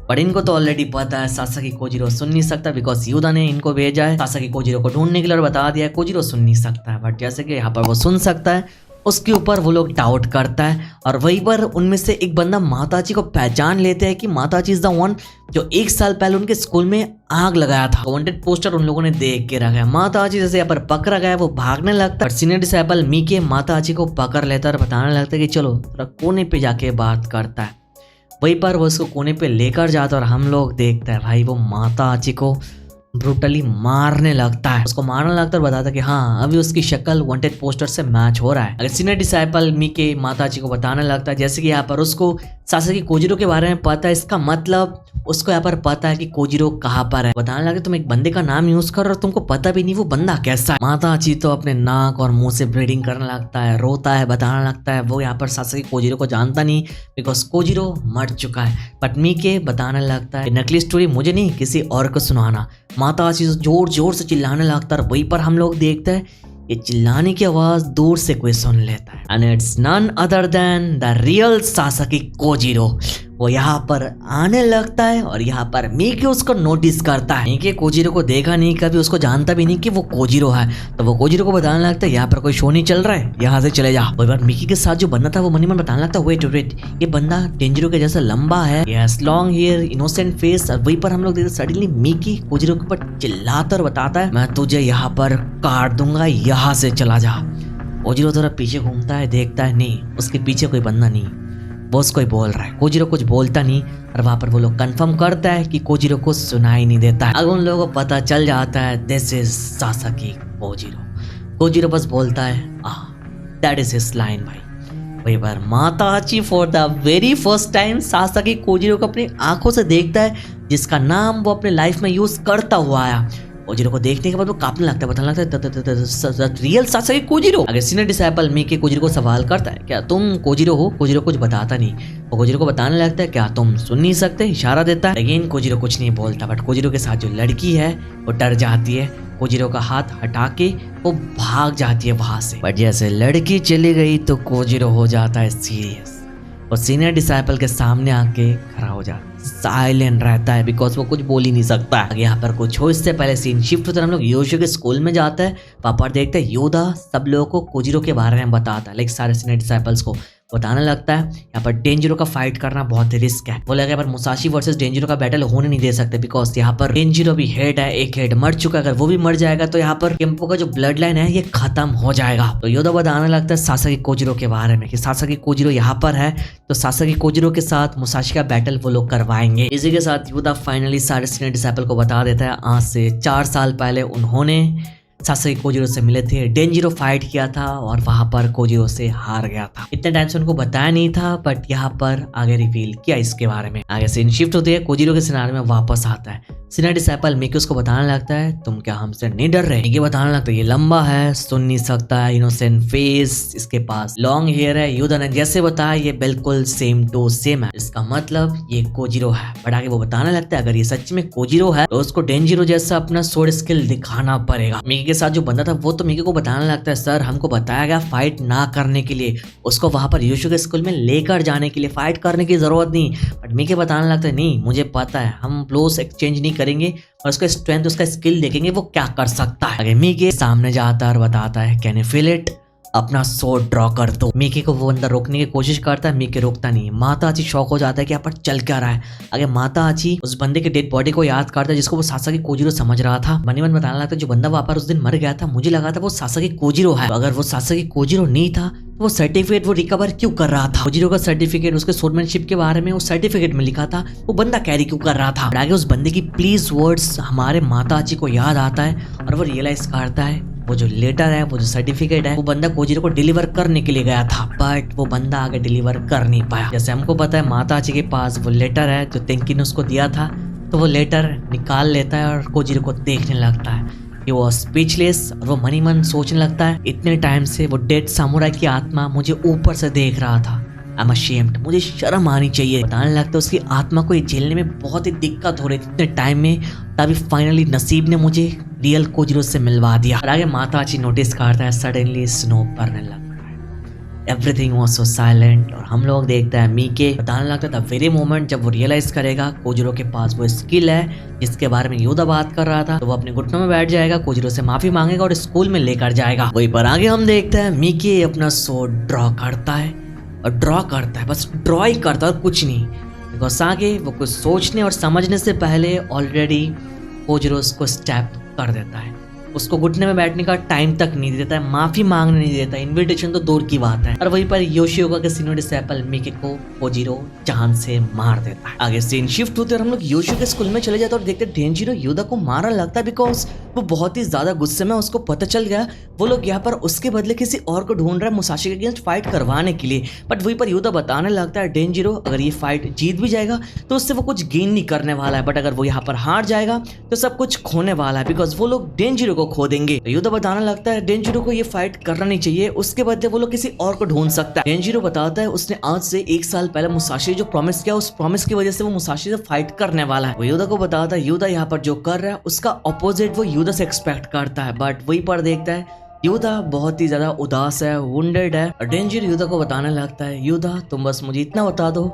पर इनको तो ऑलरेडी पता है सासाकी कोजिरो सुन नहीं सकता बिकॉज युदा ने इनको भेजा है सासाकी कोजिरो को ढूंढने के लिए और बता दिया है कोजिरो सुन नहीं सकता है। बट जैसे कि यहाँ पर वो सुन सकता है उसके ऊपर वो लोग डाउट करता है और वहीं पर उनमें से एक बंदा माताजी को पहचान लेते हैं कि माताजी इज द वन जो 1 साल पहले उनके स्कूल में आग लगाया था। वांटेड पोस्टर उन लोगों ने देख के रखा है। माताजी जैसे यहाँ पर पकड़ा गया वो भागने लगता है। सीनियर डिसाइपल मीके माताजी को पकड़ लेता है और बताने लगता है कि चलो थोड़ा कोने पे जाके बात करता है। वहीं पर वो उसको कोने पे लेकर जाता है और हम लोग देखते हैं भाई वो माताजी को ब्रूटली मारने लगता है। उसको मारने लगता है और बताता है कि हाँ अभी उसकी शक्ल वांटेड पोस्टर से मैच हो रहा है। अगर सीनियर डिसाइपल मीके माताजी को बताने लगता है जैसे कि यहाँ पर उसको सासाकी कोजिरो के बारे में पता है, इसका मतलब उसको यहाँ पर पता है कि कोजिरो कहाँ पर है। बताने लगे तुम एक बंदे का नाम यूज कर और तुमको पता भी नहीं वो बंदा कैसा है। माताजी तो अपने नाक और मुंह से ब्रीडिंग करने लगता है, रोता है, बताने लगता है वो यहाँ पर सासाकी कोजिरो को जानता नहीं बिकॉज कोजिरो मर चुका है। बट मीके बताने लगता है नकली स्टोरी मुझे नहीं किसी और को सुनाना। माताजी जोर जोर से चिल्लाने लगता है। वहीं पर हम लोग देखते हैं ये चिल्लाने की आवाज दूर से कोई सुन लेता है and it's none other than the real Sasaki Kojiro. वो यहाँ पर आने लगता है और यहाँ पर मीके उसको नोटिस करता है। मीके कोजिरो को देखा नहीं कभी, उसको जानता भी नहीं कि वो कोजिरो है। तो वो कोजिरो को बताने लगता है यहाँ पर कोई शो नहीं चल रहा है, यहाँ से चले जा। वही बार मीके के साथ जो बंदा था वो मनी मन बताने लगता है वेट वेट ये बंदा डेंजरो के जैसा लंबा है, yes long hair, innocent face. और वहीं पर हम लोग देखते सडनली मीके कोजिरो के ऊपर चिल्लाता और बताता है मैं तुझे यहाँ पर काट दूंगा, यहाँ से चला जा। कोजिरो थोड़ा पीछे घूमता है, देखता है नहीं उसके पीछे कोई बंदा नहीं, बॉस कोई बोल रहा है। कोजिरो कुछ बोलता नहीं और वहां पर वो लोग कंफर्म करता है कि कोजिरो को सुनाई नहीं देता है। अब उन लोगों को पता चल जाता है this is Sasaki Kojiro. Kojiro बस बोलता है दैट इज हिज लाइन भाई। वही बार Matahachi for the very first time Sasaki Kojiro को अपनी आंखों से देखता है जिसका नाम वो अपने लाइफ में यूज करता हुआ आया। कोजिरो को देखने के बाद वो कांपने लगता है, बताने लगता है रियल सासाकी कोजिरो। अगर सीनियर डिसाइपल मीके कोजिरो को सवाल करता है क्या तुम कोजिरो हो? कोजिरो कुछ बताता नहीं। वो कोजिरो को बताने लगता है क्या तुम सुन नहीं सकते, इशारा देता है। लेकिन कोजिरो कुछ नहीं बोलता। बट कोजिरो के साथ जो लड़की है वो डर जाती है, कोजिरो का हाथ हटा के वो भाग जाती है वहां से। बट जैसे लड़की चली गई तो कोजिरो हो जाता है सीरियस और सीनियर डिसाइपल के सामने आके खड़ा हो जाता है, साइलेंट रहता है बिकॉज वो कुछ बोल ही नहीं सकता। यहाँ पर कुछ हो इससे पहले सीन शिफ्ट होता है, हम लोग योशियो के स्कूल में जाते हैं। वहां पर देखते हैं योदा सब लोगों को कोजिरो के बारे में बताता है, लाइक सारे सीनियर डिसाइपल्स को बताने लगता है यहाँ पर डेंजरो का फाइट करना बहुत रिस्क है। बोला यहाँ पर मुसाशी वर्सेस डेंजरो का बैटल होने नहीं दे सकते बिकॉज यहाँ पर डेंजरो भी हेड है, एक हेड मर चुका है, अगर वो भी मर जाएगा तो यहाँ पर केम्पो का जो ब्लड लाइन है ये खत्म हो जाएगा। तो योदा बताने लगता है सासाकी कोजिरो के बारे में कि सासाकी कोजिरो यहाँ पर है तो सासाकी कोजिरो के साथ मुसाशी का बैटल वो लोग करवाएंगे। इसी के साथ योदा फाइनली सारे सीनियर डिसाइपल को बता देता है आज से 4 साल पहले उन्होंने सासाकी कोजिरो से मिले थे, डेंजरो फाइट किया था और वहां पर कोजिरो से हार गया था। इतने टाइम से उनको बताया नहीं था बट यहाँ पर आगे रिवील किया इसके बारे में। आगे सीन शिफ्ट होती है, कोजिरो के सिनारे में वापस आता है। सीनियर डिसाइपल मिकी उसको बताने लगता है तुम क्या हमसे नहीं डर रहे? मिकी बताने लगता है ये लंबा है, सुन नहीं सकता है, इनोसेंट फेस, इसके पास लॉन्ग हेयर है। योदा ने जैसे बताया ये बिल्कुल सेम टू सेम है, इसका मतलब ये कोजिरो है। बट आगे वो बताने लगता है अगर ये सच में कोजिरो है तो उसको डेंजरो जैसा अपना सोर्ड स्किल दिखाना पड़ेगा। मिकी के साथ जो बंदा था वो तो मीके को बताने लगता है, सर हमको बताया गया फाइट ना करने के लिए, उसको वहां पर यूशु के स्कूल में लेकर जाने के लिए, फाइट करने की जरूरत नहीं। बट मीके बताने लगता है, नहीं मुझे पता है, हम ब्लोस एक्सचेंज नहीं करेंगे और उसका स्ट्रेंथ, उसका स्किल देखेंगे वो क्या कर सकता है। आगे मीके सामने जाता है और बताता है, कैन यू फील इट, अपना सोर्ड ड्रॉ कर दो। मीके को वो अंदर रोकने की कोशिश करता है, मीके रोकता नहीं। माता आची शॉक हो जाता है कि यहाँ पर चल क्या रहा है। आगे माता आची उस बंदे के डेड बॉडी को याद करता है जिसको वो सासाकी कोजिरो समझ रहा था। मनी मन बताने लगता है, जो बंदा वहां पर उस दिन मर गया था, मुझे लगा था वो सासाकी कोजिरो है। अगर वो सासाकी कोजिरो नहीं था तो वो सर्टिफिकेट वो रिकवर क्यों कर रहा था? कोजिरो का सर्टिफिकेट, उसके सोर्डमैनशिप के बारे में उस सर्टिफिकेट में लिखा था, वो बंदा कैरी क्यों कर रहा था? आगे उस बंदे की प्लीज वर्ड्स हमारे माता आची को याद आता है और वो रियलाइज करता है वो जो लेटर है, वो जो सर्टिफिकेट है, वो बंदा कोजिरो को डिलीवर करने के लिए गया था, बट वो बंदा आगे डिलीवर कर नहीं पाया। जैसे हमको पता है माता आची के पास वो लेटर है जो तेंकी ने उसको दिया था, तो वो लेटर निकाल लेता है और कोजिरो को देखने लगता है। ये वो स्पीचलेस और वो मनी मन सोचने लगता है, इतने टाइम से वो डेड सामुराई की आत्मा मुझे ऊपर से देख रहा था, I'm ashamed, मुझे शर्म आनी चाहिए। बताने लगता है उसकी आत्मा को ये झेलने में बहुत ही दिक्कत हो रही थी इतने टाइम में, तभी फाइनली नसीब ने मुझे रियल कोजिरो से मिलवा दिया। और आगे माता आची नोटिस करता है सडनली स्नो पड़ने लगता है, एवरीथिंग वाज सो साइलेंट। और हम लोग देखते हैं मीके बताने लगता था वेरी मोमेंट जब वो रियलाइज करेगा कोजिरो के पास वो स्किल है जिसके बारे में योदा बात कर रहा था, तो वो अपने घुटनों में बैठ जाएगा, कोजिरो से माफी मांगेगा और स्कूल में लेकर जाएगा। वहीं पर आगे हम देखते हैं मीके अपना सोर्ड ड्रॉ करता है और ड्रॉ करता है, बस ड्रॉ ही करता है और कुछ नहीं। बिकॉज आगे वो कुछ सोचने और समझने से पहले ऑलरेडी कोजिरो उसको स्टैप कर देता है, उसको घुटने में बैठने का टाइम तक नहीं देता है, माफी मांगने नहीं देता, इनविटेशन तो दूर की बात है। और वहीं पर योशिओका के सीनियर डिसिपल मीके को कोजिरो जान से मार देता है। आगे सीन शिफ्ट होते और हम लोग योशिओ के स्कूल में चले जाते और देखते डेंजिरो योदा को मारने लगता है बिकॉज वो बहुत ही ज्यादा गुस्से में, उसको पता चल गया वो लोग यहाँ पर उसके बदले किसी और को ढूंढ रहे हैं मुसाशी के अगेंस्ट फाइट करवाने के लिए। बट वहीं पर योदा बताने लगता है डेंजिरो अगर ये फाइट जीत भी जाएगा तो उससे वो कुछ गेन नहीं करने वाला है, बट अगर वो यहाँ पर हार जाएगा तो सब कुछ खोने वाला है बिकॉज वो लोग डेंजिरो को खो देंगे। तो योदा बताने लगता है डेंजिरो को ये फाइट करना नहीं चाहिए, उसके बदले वो लोग किसी और को ढूंढ सकता है। डेंजिरो बताता है उसने आज से 1 साल पहले मुसाशी जो प्रॉमिस किया, उस प्रॉमिस की वजह से वो मुसाशी से फाइट करने वाला है। वो योदा को बताता है योदा यहाँ पर जो कर रहा है उसका ऑपोजिट वो योदा से एक्सपेक्ट करता है। बट वहीं पर देखता है योदा बहुत ही ज्यादा उदास है, वुंडेड है। और डेंजिरो योदा को बताने लगता है योदा तुम बस मुझे इतना बता दो,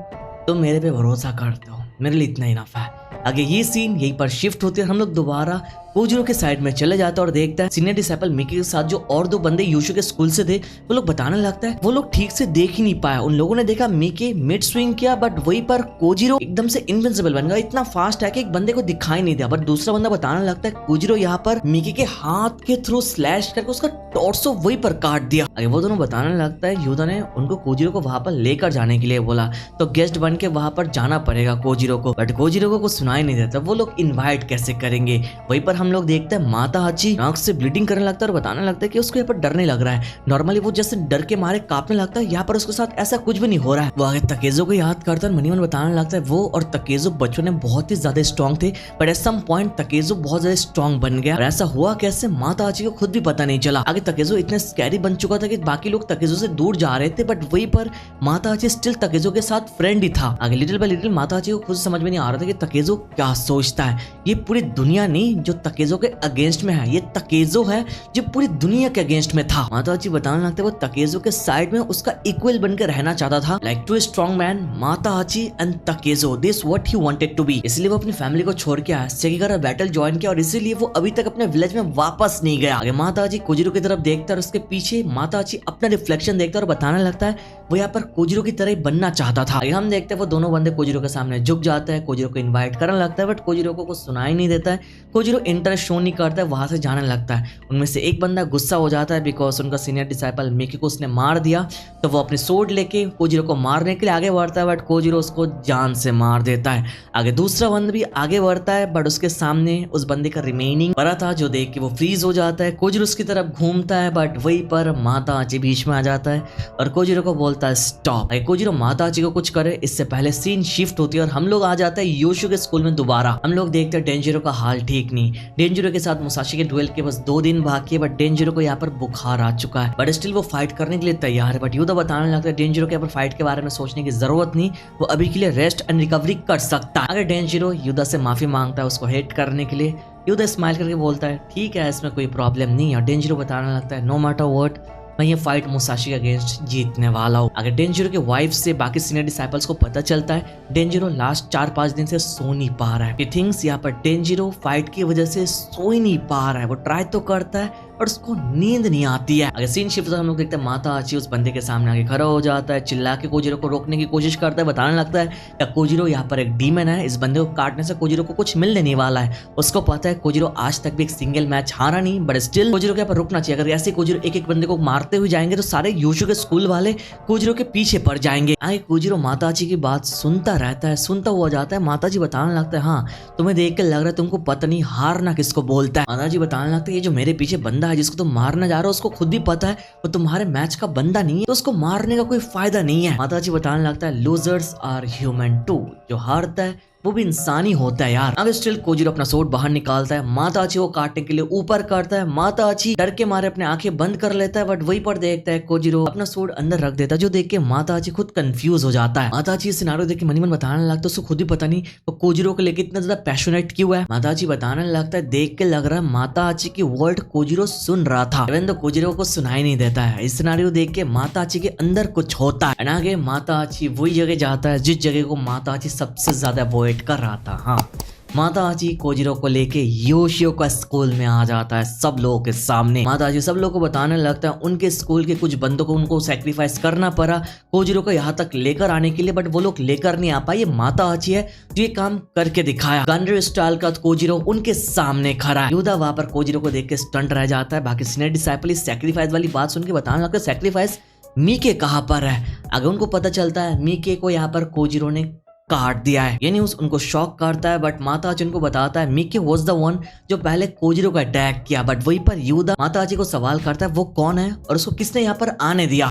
तुम मेरे पे भरोसा करते हो, मेरे लिए इतना इनफ है। आगे ये सीन यहीं पर शिफ्ट होती है, हम लोग दोबारा कोजिरो के साइड में चले जाता है और देखता है सीनियर डिसिपल मिकी के साथ जो और 2 बंदे यूशु के स्कूल से थे वो लोग बताने लगता है वो लोग ठीक से देख ही नहीं पाया। उन लोगों ने देखा मिकी मिड स्विंग किया, बट वहीं पर कोजिरो एकदम से इनविंसिबल बन गया, इतना फास्ट है कि एक बंदे को दिखाई नहीं दिया। बट दूसरा बंदा बताने लगता है कोजिरो यहाँ पर मिकी के हाथ के थ्रू स्लैश करके उसका टॉर्सो वहीं पर काट दिया। आगे वो दोनों बताने लगता है योदा ने उनको कोजिरो को वहां पर लेकर जाने के लिए बोला, तो गेस्ट बन के वहां पर जाना पड़ेगा कोजिरो को। बट कोजिरो को कुछ सुनाई नहीं देता, वो लोग इन्वाइट कैसे करेंगे। वहीं पर हम लोग देखते हैं माता हाची नाक से ब्लीडिंग करने लगता है और बताने लगता है कि उसको यहाँ पर डर नहीं लग रहा है। नॉर्मली वो जैसे डर के मारे कांपने लगता है, यहाँ पर उसके साथ ऐसा कुछ भी नहीं हो रहा है। वो आगे तकेजो को याद करता है, मनी मन बताने लगता है वो और तकेजो बचपन में बहुत ही ज्यादा स्ट्रॉन्ग थे, बट एट सम पॉइंट तकेजो बहुत ज्यादा स्ट्रॉन्ग बन गया और ऐसा हुआ कैसे माता हाची को खुद भी पता नहीं चला। आगे तकेजो इतने स्कैरी बन चुका था कि बाकी लोग तकेजो से दूर जा रहे थे, बट वहीं पर माता हाची स्टिल तकेजो के साथ फ्रेंड ही था। आगे लिटिल बाय लिटिल माता हाची को खुद समझ में नहीं आ रहा था कि तकेजो क्या सोचता है। ये पूरी दुनिया नहीं जो तकेजो के अगेंस्ट में है, ये तकेजो है जो पूरी दुनिया के अगेंस्ट में था। माता हाची बताने लगते वो तकेजो के साइड में उसका इक्वल बनकर रहना चाहता था, like to strong man Matahachi and Takezo, this what he wanted to be. इसलिए वो अपनी फैमिली को छोड़ के आया, सेकिगारा बैटल ज्वाइन किया और इसीलिए वो अभी तक अपने विलेज में वापस नहीं गया। आगे माता हाची कोजिरो की तरफ देखता है और उसके पीछे माता हाची अपना रिफ्लेक्शन देखता है और बताने लगता है वो यहाँ पर कोजिरो की तरह बनना चाहता था। हम देखते हैं वो दोनों बंदे कोजिरो के सामने झुक जाते हैं, कोजिरो को इनवाइट करने लगता है, बट कोजिरो को कुछ सुनाई नहीं देता है। कोजिरो इंटरेस्ट शो नहीं करता है, वहां से जाने लगता है। उनमें से एक बंदा गुस्सा हो जाता है बिकॉज उनका सीनियर डिसिपल मिकी को उसने मार दिया, तो वो अपने सोर्ड लेके कोजिरो को मारने के लिए आगे बढ़ता है, बट कोजिरो उसको जान से मार देता है। आगे दूसरा बंदा भी आगे बढ़ता है, बट उसके सामने उस बंदे का रिमेनिंग पड़ा था जो देख के वो फ्रीज हो जाता है। कोजिरो उसकी तरफ घूमता है, बट वहीं पर माता हाची बीच में आ जाता है और कोजिरो को बोलता है स्टॉप। कोजिरो माता हाची को कुछ करे इससे पहले सीन शिफ्ट होती है और हम लोग आ जाते हैं योशु के स्कूल में दोबारा। हम लोग देखते हैं डेंजिरो का हाल ठीक नहीं, डेंजिरो के साथ मुसाशी के डुएल के बस 2 दिन बाकी है, बट डेंजिरो को यहाँ पर बुखार आ चुका है, बट स्टिल वो फाइट करने के लिए तैयार है। बट योदा बताने लगता है डेंजिरो के यहाँ पर फाइट के बारे में सोचने की जरूरत नहीं, वो अभी के लिए रेस्ट एंड रिकवरी कर सकता है। अगर डेंजिरो योदा से माफी मांगता है उसको हेट करने के लिए, युदा स्माइल करके बोलता है ठीक है, इसमें कोई प्रॉब्लम नहीं है। डेंजरो बताने लगता है नो मैटर व्हाट, मैं ये फाइट मुसाशी के अगेंस्ट जीतने वाला हूँ। अगर डेंजरो के वाइफ से बाकी सीनियर डिसाइपल्स को पता चलता है डेंजरो लास्ट 4-5 दिन से सो नहीं पा रहा है। थिंग्स यहाँ पर डेंजरो फाइट की वजह से सो ही नहीं पा रहा है। वो ट्राई तो करता है और उसको नींद नहीं आती है। अगर सीन शिफ्ट हम लोग देखते हैं माता आची उस बंदे के सामने आके खड़ा हो जाता है, चिल्ला के कोजिरो को रोकने की कोशिश करता है, बताने लगता है कि कोजिरो यहाँ पर एक डीमन है, इस बंदे को काटने से कोजिरो को कुछ मिलने नहीं वाला है। उसको पता है कोजिरो आज तक भी एक सिंगल मैच हारा नहीं, बट स्टिल कोजिरो के यहाँ पर रुकना चाहिए। अगर ऐसे कोजिरो एक एक बंदे को मारते हुए जाएंगे तो सारे यूशु के स्कूल वाले कोजिरो के पीछे पड़ जाएंगे। आगे कोजिरो माताजी की बात सुनता रहता है, सुनता हुआ जाता है। माताजी बताने लगता है हाँ तुम्हें देख के लग रहा है तुमको पता नहीं हारना किसको बोलता है। माताजी बताने लगता है ये जो मेरे पीछे बंदा है जिसको तुम मारना जा रहे हो उसको खुद भी पता है वो तुम्हारे मैच का बंदा नहीं है, तो उसको मारने का कोई फायदा नहीं है। माताजी बताने लगता है लूजर्स आर ह्यूमन टू, जो हारता है वो भी इंसान ही होता है यार। अगर स्टिल कोजिरो अपना सोट बाहर निकालता है, माताजी को काटने के लिए ऊपर करता है। माताजी डर के मारे अपने आंखें बंद कर लेता है, बट वहीं पर देखता है कोजिरो अपना सोट अंदर रख देता है, जो देख के माताजी खुद कंफ्यूज हो जाता है। माताजी इस सिनारियो देख के मनी मन बताने लगता है उसको खुद ही पता नहीं वो कोजिरो को लेकर इतना ज्यादा पैशनेट क्यों है। माताजी बताने लगता है देख के लग रहा है माताजी की वर्ड कोजिरो सुन रहा था, इवन तो कोजिरो को सुनाई नहीं देता है। इस सिनारियो देख के माताजी के अंदर कुछ होता है। आगे माताजी वही जगह जाता है जिस जगह को माताजी सबसे ज्यादा अवॉइड कर रहा था। हाँ, माताजी कोजिरो को लेके योशियो का स्कूल में आ जाता है सब लोगों के सामने। माताजी सब लोगों को बताने लगता है उनके स्कूल के कुछ बंदों को उनको सैक्रिफाइस करना पड़ा कोजिरो को यहाँ तक लेकर आने के लिए, बट वो लोग लेकर नहीं आ पाए। ये माताजी है जो ये काम करके दिखाया। गंडर स्टाइल का कोजिरो उनके सामने खड़ा है। युदा वहां पर कोजिरो को देख के स्टंट रह जाता है। बाकी सीनियर डिसाइपल इस सैक्रिफाइस वाली बात सुन के बताने लगता है सैक्रिफाइस मीके कहाँ पर है। अगर उनको पता चलता है मीके को यहाँ पर कोजिरो ने काट दिया है, ये न्यूज़ उनको शॉक करता है। बट माताजी उनको बताता है मिकी वाज द वन जो पहले कोजिरो को अटैक किया। बट वहीं पर युदा माताजी को सवाल करता है वो कौन है और उसको किसने यहाँ पर आने दिया।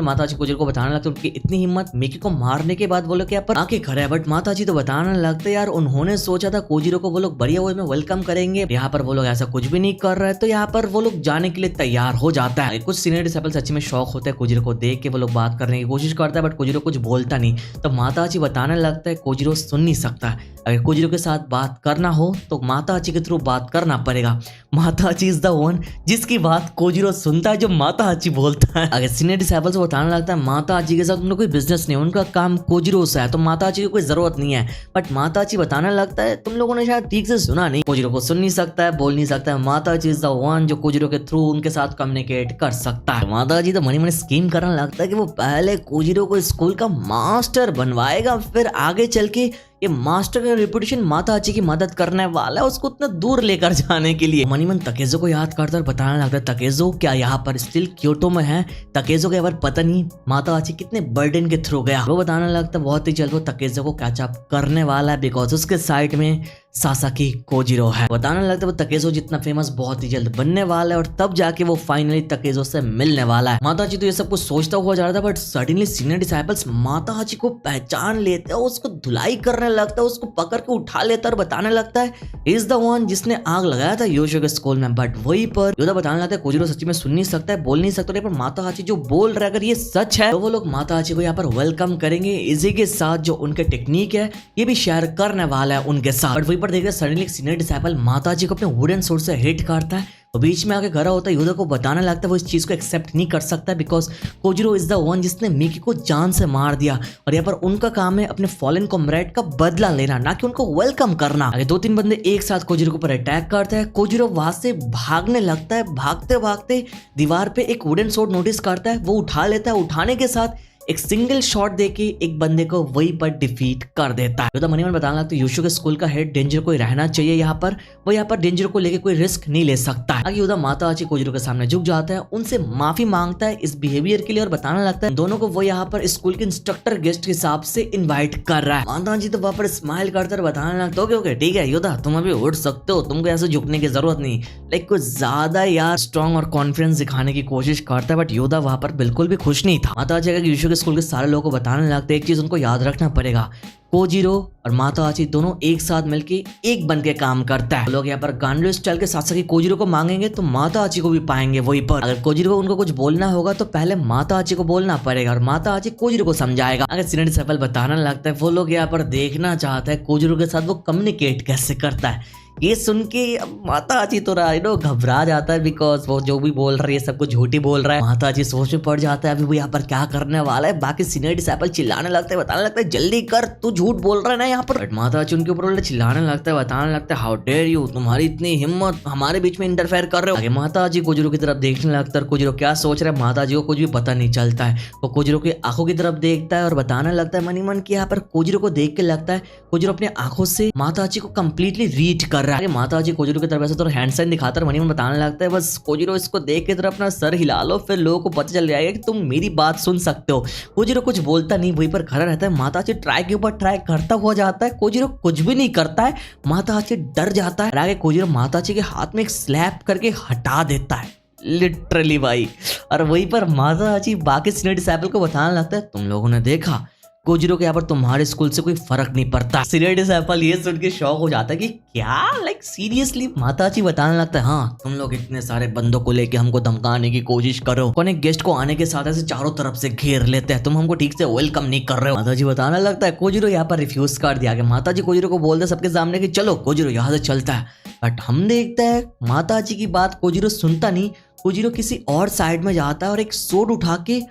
माताजी कोजिरो को बताने लगता है उनकी इतनी हिम्मत मिकी को मारने के बाद वो लोग यहाँ पर आके खड़े हैं। बट माताजी तो बताने लगते यार उन्होंने सोचा था कोजिरो को वो लोग बढ़िया वे में वेलकम करेंगे, यहाँ पर वो लोग ऐसा कुछ भी नहीं कर रहे, तो यहाँ पर वो लोग जाने के लिए तैयार हो जाता है। कुछ सीनियर डिसाइपल सच्ची में शौक होता है कोजिरो को देख के, वो लोग बात करने की कोशिश करता है बट कोजिरो कुछ बोलता नहीं। तो माताजी बताने लगता है कोजिरो सुन नहीं सकता है, अगर कोजिरो के साथ बात करना हो तो माताजी के थ्रू बात करना पड़ेगा। माताजी इज द वन जिसकी बात कोजिरो सुनता है, जो माताजी बोलता है। अगर सीनियर डिसाइपल से बताने लगता है माताजी के साथ उनका कोई बिजनेस नहीं है, उनका काम कोजिरो से है, तो माताजी की कोई जरूरत नहीं है। बट माताजी बताने लगता है तुम लोगों ने शायद ठीक से सुना नहीं, कोजिरो को सुन नहीं सकता है, बोल नहीं सकता है। माताजी इज द वन जो कोजिरो के थ्रू उनके साथ कम्युनिकेट कर सकता है। माताजी तो मनी मनी स्कीम करने लगता है कि वो पहले कोजिरो को स्कूल का मास्टर बनवाएगा, फिर आगे चल के ये मास्टर का रेपुटेशन माताजी की मदद करने वाला है उसको उतना दूर लेकर जाने के लिए। मनीमन तकेजो को याद करता और बताने लगता है तकेजो क्या यहाँ पर स्टिल क्योटो में है, तकेजो के बार पता नहीं माताजी कितने बर्डन के थ्रू गया। वो बताने लगता बहुत ही जल्द वो तकेजो को कैचअप करने वाला है बिकॉज उसके साइड में सासाकी कोजिरो है। बताने लगता है वो तकेजो जितना फेमस बहुत ही जल्द बनने वाला है और तब जाके वो फाइनली तकेजो से मिलने वाला है। माताजी तो ये सब कुछ सोचता हुआ जा रहा था बट सडनली सीनियर डिसाइपल्स माताजी को पहचान लेते हैं, उसको धुलाई करने लगता है, उसको पकड़ के उठा लेता है और बताने लगता है इज द वन जिसने आग लगाया था योशियो के स्कूल में। बट वहीं पर योदा बताने लगता है कोजिरो सच्ची में सुन नहीं सकता है, बोल नहीं सकता है, पर माताजी जो बोल रहा है अगर ये सच है तो वो लोग माताजी को यहाँ पर वेलकम करेंगे। इसी के साथ जो उनके टेक्निक है ये भी शेयर करने वाला है उनके साथ। बट वहीं पर देखिए सडनली सीनियर डिसाइपल माताजी को अपने वुडन सोर्ड से हिट करता है, तो बीच में आके खड़ा होता है, युदा को बताने लगता है वो इस चीज को एक्सेप्ट नहीं कर सकता because Kojiro is the one जिसने मिकी को जान से मार दिया और यहाँ पर उनका काम है अपने फॉलन कॉमरेड का बदला लेना, ना कि उनको वेलकम करना। अगर 2-3 बंदे एक साथ कोजिरो के ऊपर अटैक करते हैं, कोजिरो वहां से भागने लगता है, भागते भागते दीवार पे एक वुडन सोर्ड नोटिस करता है, वो उठा लेता है, उठाने के साथ एक सिंगल शॉट देके एक बंदे को वहीं पर डिफीट कर देता है। तो मनीमन बताना लगता है योशियो के स्कूल का हेड डेंजर को रहना चाहिए यहाँ पर, वो यहाँ पर डेंजर को लेके कोई रिस्क नहीं ले सकता। आगे युदा माताजी कोजिरो के सामने झुक जाता है, उनसे माफी मांगता है इस बिहेवियर के लिए और बताने लगता है दोनों को वो यहाँ पर स्कूल के इंस्ट्रक्टर गेस्ट के हिसाब से इन्वाइट कर रहा है। माताजी तो वहाँ पर स्माइल करते बताने लगता है ओके ठीक है युदा तुम अभी उठ सकते हो, तुमको ऐसे झुकने की जरूरत नहीं। लाइक कुछ ज्यादा यार स्ट्रॉन्ग और कॉन्फिडेंस दिखाने की कोशिश करता है बट युदा वहाँ पर बिल्कुल भी खुश नहीं था। माताजी योशियो के स्कूल के सारे लोगों को बताने लगते हैं एक चीज उनको याद रखना पड़ेगा, कोजिरो और माताजी दोनों एक साथ मिलके एक बन के काम करता है। लोग यहाँ पर गांडो स्टाइल के साथ कोजिरो को मांगेंगे तो माताजी को भी पाएंगे वहीं पर। अगर कोजिरो को उनको कुछ बोलना होगा तो पहले माताजी को बोलना पड़ेगा और माताजी कोजिरो को समझाएगा। अगर सीनियर डिसाइपल बताने लगता है वो लोग यहाँ पर देखना चाहता है कोजिरो के साथ वो कम्युनिकेट कैसे करता है। ये सुन के अब माताजी तो घबरा जाता है, बिकॉज वो जो भी बोल रही है सब कुछ झूठी बोल रहा है। माताजी सोच में पड़ जाता है अभी वो यहाँ पर क्या करने वाला है। बाकी सीनियर डिसाइपल चिल्लाने लगता है, बताने लगता है जल्दी कर, तू झूठ बोल रहा है ना यहाँ पर। बट माताजी उनके ऊपर चिल्लाने लगता है, बताने लगता है हाउ डेयर यू, तुम्हारी इतनी हिम्मत, हमारे बीच में इंटरफेयर कर रहे हो। आगे माताजी कोजिरो की तरफ देखने लगता है। कोजिरो क्या सोच रहा है माताजी को कुछ भी पता नहीं चलता है। वो कोजिरो की आंखों की तरफ देखता है और बताने लगता है मनी मन की यहाँ पर कोजिरो को देख के लगता है कोजिरो अपने आंखों से माताजी को कंप्लीटली रीड कर रहा है। माताजी कोजिरो की तरफ ऐसे तो हैंड साइन दिखाता है, मनी मन बताने लगता है बस कोजिरो इसको देख के तरफ अपना सर हिला लो, फिर लोगों को पता चल जाएगा कि तुम मेरी बात सुन सकते हो। कोजिरो कुछ बोलता नहीं, वहीं पर खड़ा रहता है। माताजी ट्राई के ऊपर ट्राई करता हुआ जाता है, कोजिरो कुछ भी नहीं करता है। माताजी डर जाता है, आगे कोजिरो माताजी के हाथ में एक स्लैप करके हटा देता है, लिटरली भाई। और वहीं पर माताजी बाकी सीनियर डिसाइपल को बताने लगता है तुम लोगों ने देखा कोजिरो के यहाँ पर तुम्हारे स्कूल से कोई फर्क नहीं पड़ता। सीनियर डिसाइपल ये सुन के शॉक हो जाता है कि क्या, लाइक सीरियसली। माताजी बताने लगता है हाँ तुम लोग इतने सारे बंदों को लेके हमको धमकाने की कोशिश करो, कौन एक गेस्ट को आने के साथ ऐसे चारों तरफ से घेर लेते हैं, तुम हमको ठीक से वेलकम नहीं कर रहे हो। माताजी बताने लगता है कोजिरो यहाँ पर रिफ्यूज कर दिया गया। माताजी कोजिरो को बोलते सबके सामने कि चलो कोजिरो यहाँ से चलता है। बट हम देखते हैं माताजी की बात कोजिरो सुनता नहीं। कोजिरो किसी और साइड में जाता है और एक सोड उठा के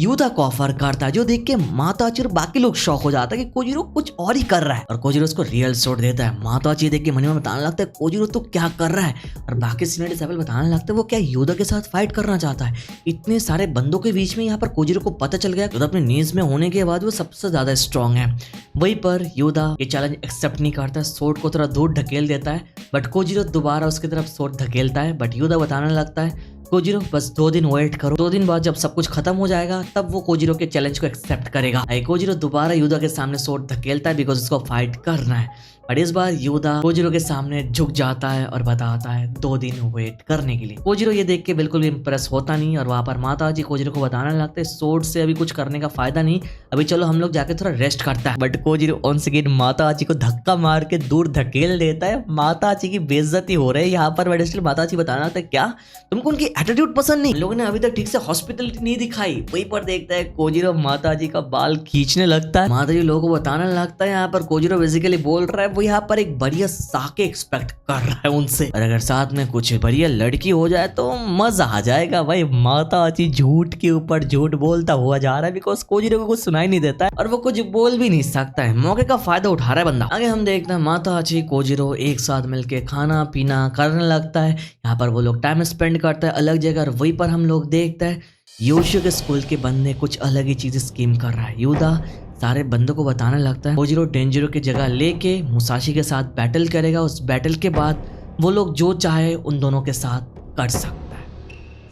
यूदा को ऑफर करता है, जो देख के माताजी और बाकी लोग शॉक हो जाता है कि कोजिरो कुछ और ही कर रहा है। और कोजिरो उसको रियल शॉट देता है। माताजी देख के मन में बताने लगता है कोजिरो तो क्या कर रहा है। और बाकी सीनियर डिसाइपल बताने लगता है वो क्या यूदा के साथ फाइट करना चाहता है। इतने सारे बंदों के बीच में यहाँ पर कोजिरो को पता चल गया यूदा अपने नीज में होने के बाद वो सबसे ज्यादा स्ट्रॉन्ग है। वहीं पर यूदा ये चैलेंज एक्सेप्ट नहीं करता है, सोड को थोड़ा दूर ढकेल देता है। बट कोजिरो दोबारा उसकी तरफ सोड धकेलता है। बट यूदा बताने लगता है कोजिरो बस 2 दिन वेट करो, 2 दिन बाद जब सब कुछ खत्म हो जाएगा तब वो कोजिरो के चैलेंज को एक्सेप्ट करेगा। कोजिरो दोबारा यूदा के सामने सोड धकेलता है बिकॉज उसको फाइट करना है। बट इस बार यूदा कोजिरो के सामने झुक जाता है और बताता है 2 दिन वेट करने के लिए। कोजिरो ये देख के बिल्कुल भी इम्प्रेस होता नहीं और वहां पर माताजी कोजिरो को बताने लगते हैं सोड से अभी कुछ करने का फायदा नहीं, अभी चलो हम लोग जाके थोड़ा रेस्ट करता है। बट कोजिरो once again माताजी को धक्का मार के दूर धकेल देता है। माताजी की बेइज्जती हो रही है यहाँ पर। बट इसलिए माताजी बताना था क्या तुमको उनकी एटीट्यूड पसंद नहीं, लोगों ने अभी तक ठीक से हॉस्पिटलिटी नहीं दिखाई। वहीं पर देखता है कोजिरो माताजी का बाल खींचने लगता है। माताजी लोगों को बताने लगता है यहाँ पर कोजिरो बेसिकली बोल रहा है वो यहाँ पर एक बढ़िया साके एक्सपेक्ट कर रहा है उनसे, और अगर साथ में कुछ बढ़िया लड़की हो जाए तो मजा आ जाएगा। भाई माताजी झूठ के ऊपर झूठ बोलता हुआ जा रहा है बिकॉज कोजिरो को कुछ सुनाई नहीं देता है और वो कुछ बोल भी नहीं सकता है। मौके का फायदा उठा रहा है बंदा। आगे हम देखते हैं माताजी कोजिरो एक साथ मिलके खाना पीना करने लगता है। यहाँ पर वो लोग टाइम स्पेंड करता है अलग जगह। और वहीं पर हम लोग देखते हैं योशियो के स्कूल के बंदे कुछ अलग ही चीजें स्कीम कर रहा है। यूदा सारे बंदों को बताने लगता है कोजिरो डेंजरो की जगह लेके मुसाशी के साथ बैटल करेगा। उस बैटल के बाद वो लोग जो चाहे उन दोनों के साथ कर सकता है,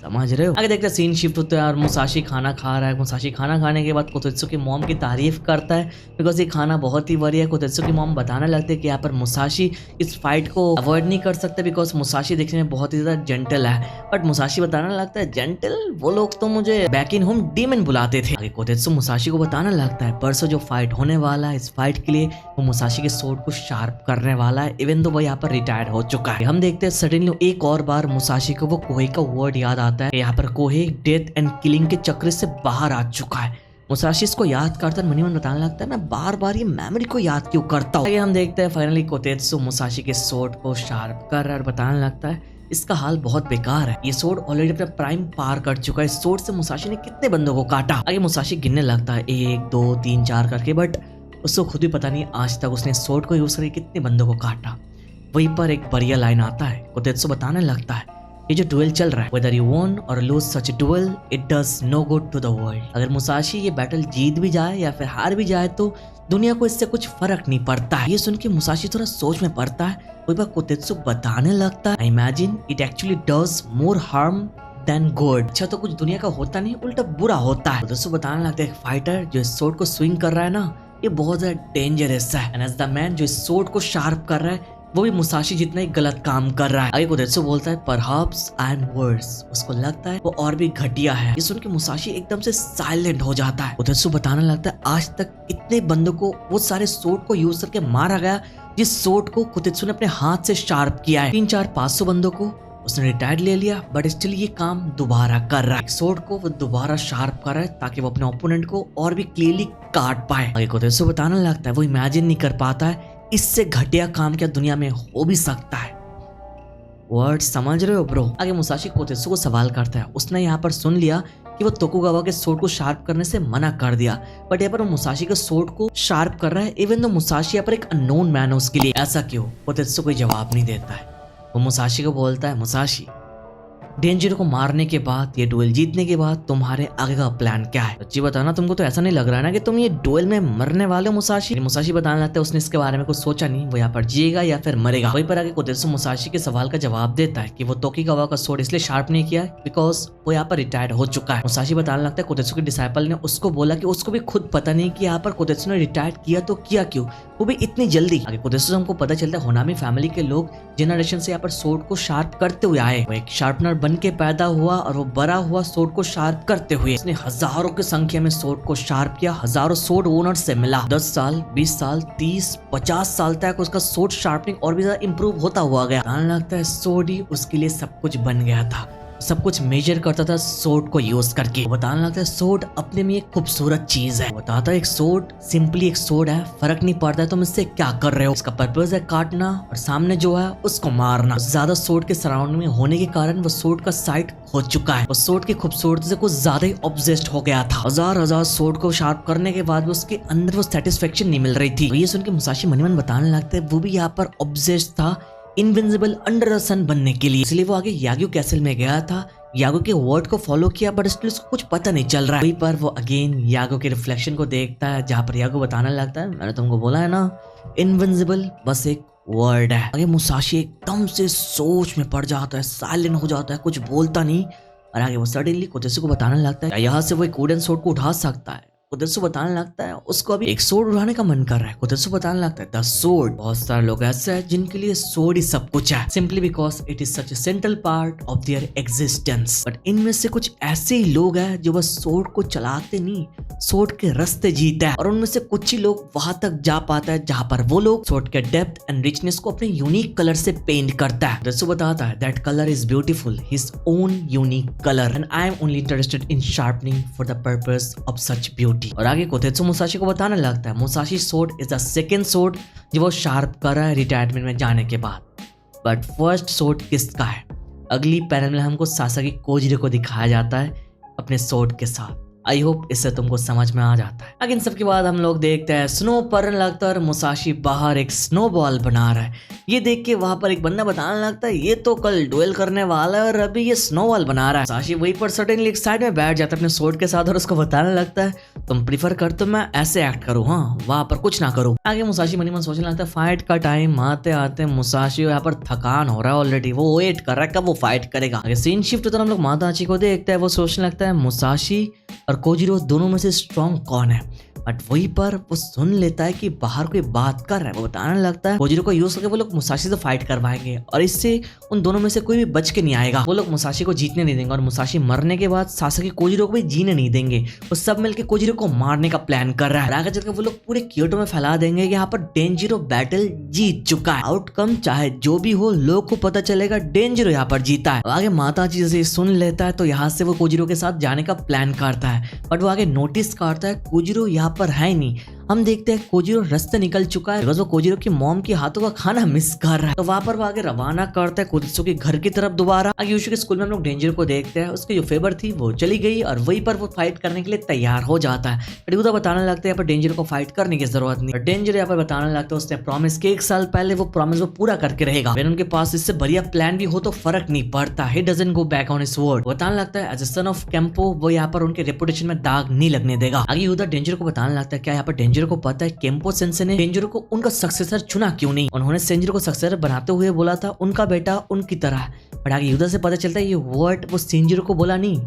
समझ रहे हो। आगे देखते हैं सीन शिफ्ट होता है और मुसाशी खाना खा रहा है। मुसाशी खाना खाने के बाद कोतेत्सु की मॉम की तारीफ करता है बिकॉज ये खाना बहुत ही बढ़िया है। कोतेत्सु की मॉम बताने लगते हैं कि यहाँ पर मुसाशी इस फाइट को अवॉइड नहीं कर सकते बिकॉज मुसाशी देखने में बहुत ही ज्यादा जेंटल है। बट मुसाशी बताने लगता है जेंटल, वो लोग तो मुझे बैक इन होम डीमन बुलाते थे। आगे कोतेत्सु मुसाशी को बताने लगता है परसों जो फाइट होने वाला है इस फाइट के लिए वो मुसाशी के सोर्ड को शार्प करने वाला है, इवन तो वो यहाँ पर रिटायर हो चुका है। हम देखते हैं सडनली एक और बार मुसाशी को वो कोहे का वर्ड याद आता है। यहाँ पर कोहे डेथ एंड किलिंग के चक्र से बाहर आ चुका है। मुसाशी इसको याद करता है। मनी मन बताने लगता है मैं बार बार ये मेमोरी को याद क्यों करता हूँ। हम देखते हैं फाइनली कोतेत्सु मुसाशी के सोर्ड को शार्प कर रहा है और बताने लगता है इसका हाल बहुत बेकार है, ये सोर्ड ऑलरेडी अपना प्राइम पार कर चुका है। इस सोर्ड से मुसाशी ने कितने बंदों को काटा। आगे मुसाशी गिनने लगता है 1 2 3 4 करके। बट उसको खुद भी पता नहीं आज तक उसने सोर्ड को यूज करके कितने बंदों को काटा। वहीं पर एक बढ़िया लाइन आता है। कोतेत्सु बताने लगता है ये जो डुएल चल रहा है whether you won or lose such a duel it does no good to the world। अगर मुसाशी ये बैटल जीत भी जाए या फिर हार भी जाए तो दुनिया को इससे कुछ फर्क नहीं पड़ता है। ये सुन के मुसाशी थोड़ा सोच में पड़ता है। कोई बार कोतेत्सु बताने लगता है I imagine it actually does more harm than good। अच्छा तो कुछ दुनिया का होता नहीं, उल्टा बुरा होता है। कोतेत्सु बताने लगता है एक फाइटर जो इस सोर्ड को स्विंग कर रहा है ना ये बहुत ज्यादा डेंजरस है, एंड एज द मैन जो इस सोर्ड को शार्प कर रहा है वो भी मुसाशी जितना ही गलत काम कर रहा है। आगे कोतेत्सु बोलता है परहैप्स एंड वर्स, उसको लगता है वो और भी घटिया है। ये सुन के मुसाशी एकदम से साइलेंट हो जाता है। कोतेत्सु बताने लगता है आज तक इतने बंदों को वो सारे सोर्ड को यूज करके मारा गया जिस सोर्ड को कोतेत्सु ने अपने हाथ से शार्प किया है। 300-400-500 बंदों को उसने रिटायर ले लिया बट स्टिल ये काम दोबारा कर रहा है। सोर्ड को वो दोबारा शार्प कर रहा है ताकि वो अपने ओपोनेंट को और भी क्लियरली काट पाए। आगे कोतेत्सु बताने लगता है वो इमेजिन नहीं कर पाता है इससे घटिया काम क्या दुनिया में हो भी सकता है? वर्ड समझ रहे हो ब्रो? आगे मुसाशी कोतेत्सु को सवाल करता है। उसने यहाँ पर सुन लिया कि वो तोकुगावा के सोर्ड को शार्प करने से मना कर दिया, बट यहाँ पर वो मुसाशी के सोर्ड को शार्प कर रहा है, इवन दो मुसाशी यहाँ पर एक अननोन मैन है उसके लिए। ऐसा क्यों? कोतेत्सु कोई जवाब नहीं देता है। वो मुसाशी को बोलता है, मुसाशी, डेंजरो को मारने के बाद, ये डुएल जीतने के बाद तुम्हारे आगे का प्लान क्या है? सच्ची बताना, तुमको तो ऐसा नहीं लग रहा है ना कि तुम ये डुएल में मरने वाले हो मुसाशी? मुसाशी बताने लगता है उसने इसके बारे में कुछ सोचा नहीं, वो यहाँ पर जिएगा या फिर मरेगा। वहीं पर आगे कोतेत्सु मुसाशी के सवाल का जवाब देता है कि वो तोकुगावा का सोर्ड इसलिए शार्प नहीं किया बिकॉज वो यहाँ पर रिटायर्ड हो चुका है। मुसाशी बताने लगता है कोतेत्सु के डिसाइपल ने उसको बोला कि उसको भी खुद पता नहीं कि यहाँ पर कोतेत्सु ने रिटायर्ड किया तो किया क्यों, वो भी इतनी जल्दी। आगे कोतेत्सु से हमको पता चलता है होनामी फैमिली के लोग जनरेशन से यहाँ पर सोर्ड को शार्प करते हुए आए। वो एक शार्पनर बन के पैदा हुआ और वो बड़ा हुआ सोर्ड को शार्प करते हुए। उसने हजारों की संख्या में सोर्ड को शार्प किया, हजारों सोर्ड ओनर से मिला। 10 साल, 20 साल, 30, 50 साल तक उसका सोर्ड शार्पनिंग और भी ज्यादा इंप्रूव होता हुआ गया। लगता है सोर्ड ही उसके लिए सब कुछ बन गया था, सब कुछ मेजर करता था सोर्ड को यूज करके। बताने लगता है सोर्ड अपने में एक खूबसूरत चीज है। बताता है एक सोर्ड सिंपली एक सोर्ड है, फर्क नहीं पड़ता है तुम इससे क्या कर रहे हो, इसका पर्पस है काटना और सामने जो है उसको मारना। ज्यादा सोर्ड के सराउंड में होने के कारण वो सोर्ड का साइट हो चुका है। वो सोर्ड की खूबसूरती से कुछ ज्यादा ही ऑब्सेस्ड हो गया था। हजार सोर्ड को शार्प करने के बाद भी उसके अंदर वो सेटिस्फेक्शन नहीं मिल रही थी। ये सुन के मुसाशी मन ही मन बताने लगता है वो भी यहाँ पर ऑब्सेस्ड था इनविंसिबल अंडर द सन बनने के लिए। इसलिए वो आगे याग्यू कैसल में गया था, यागो के वर्ड को फॉलो किया, बट स्टिल उसको कुछ पता नहीं चल रहा है। वहीं पर वो अगेन यागो के रिफ्लेक्शन को देखता है, जहाँ पर यागो बताने लगता है मैंने तुमको बोला है ना इनविंसिबल बस एक वर्ड है। आगे मुसाशी एकदम से सोच में पड़ जाता है, साइलेंट हो जाता है, कुछ बोलता नहीं। और आगे वो सडनली कोतेत्सु को बताने लगता है यहाँ से वो एक वुडन सोर्ड को उठा सकता है। कोतेत्सु बताने लगता है उसको अभी एक सोर्ड उठाने का मन कर रहा है। कोतेत्सु बताने लगता है द सोर्ड, बहुत सारे लोग ऐसे हैं जिनके लिए सोर्ड ही सब कुछ है, simply because it is such A central part of their existence. But इनमें से कुछ ऐसे ही लोग हैं जो बस सोर्ड को चलाते नहीं, सोर्ड के रास्ते जीते हैं। और उनमें से कुछ ही लोग वहां तक जा पाता है जहां पर वो लोग सोर्ड के डेप्थ एंड रिचनेस को अपने यूनिक कलर से पेंट करता है। कोतेत्सु बताता है that colour is beautiful, his own unique colour, and I am only interested in sharpening for the purpose of such beauty. और आगे कोतेत्सु मुसाशी को बताने लगता है Musashi sword is the second sword जो वो शार्प कर रहा है रिटायरमेंट में जाने के बाद। बट फर्स्ट सोर्ड किसका है? अगली पैनल में हमको सासाकी कोजिरो को दिखाया जाता है अपने सोर्ड के साथ। आई होप इससे तुमको समझ में आ जाता है। आगे इन सब के बाद हम लोग देखते हैं स्नो पड़ने लगता है और मुसाशी बाहर एक स्नो बॉल बना रहा है। ये देख के वहां पर एक बंदा बताने लगता है ये तो कल डुएल करने वाला है और अभी ये स्नो बॉल बना रहा है। मुसाशी वहीं पर सडनली एक साइड में बैठ जाता है अपने सोर्ड के साथ और उसको बताने लगता है तुम प्रीफर कर तो मैं ऐसे एक्ट करूँ, हाँ वहां पर कुछ ना करूँ। आगे मुसाशी मनी मन सोचने लगता है फाइट का टाइम आते आते मुसाशी यहाँ पर थकान हो रहा है ऑलरेडी, वो वेट कर रहा है कब वो फाइट करेगा। आगे सीन शिफ्ट होता है, हम लोग माताची को देखते हैं, वो सोचने लगता है मुसाशी और कोजिरो दोनों में से स्ट्रॉन्ग कौन है। बट वहीं पर वो सुन लेता है कि बाहर कोई बात कर रहा है। वो बताने लगता है कोजिरो को यूज करके वो लोग मुसाशी से फाइट करवाएंगे और इससे उन दोनों में से कोई भी बच के नहीं आएगा। वो लोग मुसाशी को जीतने नहीं देंगे और मुसाशी मरने के बाद सासाकी कोजिरो को भी जीने नहीं देंगे। वो सब मिलकर कोजिरो को मारने का प्लान कर रहा है। आगे चलकर वो लोग पूरे क्योटो में फैला देंगे कि यहाँ पर डेंजरो बैटल जीत चुका है। आउटकम चाहे जो भी हो लोग को पता चलेगा डेंजरो यहाँ पर जीता है। आगे माताजी से सुन लेता है तो यहाँ से वो कोजिरो के साथ जाने का प्लान करता है, बट वो आगे नोटिस करता है कोजिरो यहाँ पर है नहीं। हम देखते हैं कोजिरो रास्ते निकल चुका है बिकॉज वो कोजिरो की मॉम के हाथों का खाना मिस कर रहा है। तो वहां पर वो आगे रवाना करता है कोतेत्सु के घर की तरफ दोबारा। आगे यूशु के स्कूल में हम लोग डेंजरो को देखते हैं, उसकी जो फेवर थी वो चली गई और वहीं पर वो फाइट करने के लिए तैयार हो जाता है। रियुदा बताने लगता है यहाँ पर डेंजरो को फाइट करने की जरूरत नहीं। डेंजरो यहाँ पर बताने लगता है उसने प्रॉमिस के 1 साल पहले वो प्रॉमिस वो पूरा करके रहेगा। उनके पास इससे बढ़िया प्लान भी हो तो फर्क नहीं पड़ता, he doesn't go back on his word. बताने लगता है एज अ सन ऑफ केम्पो वो यहाँ पर उनके रेपुटेशन में दाग नहीं लगने देगा। आगे युदा डेंजरो को बताने लगता है क्या यहाँ पर डेंजरो को पता है केम्पो सेंसे ने डेंजरो को उनका सक्सेसर चुना क्यों नहीं। उन्होंने सेंजरो को सक्सेसर बनाते हुए बोला था उनका बेटा उनकी तरह, बट आगे युदा से पता चलता है ये वर्ड वो सेंजरो को बोला नहीं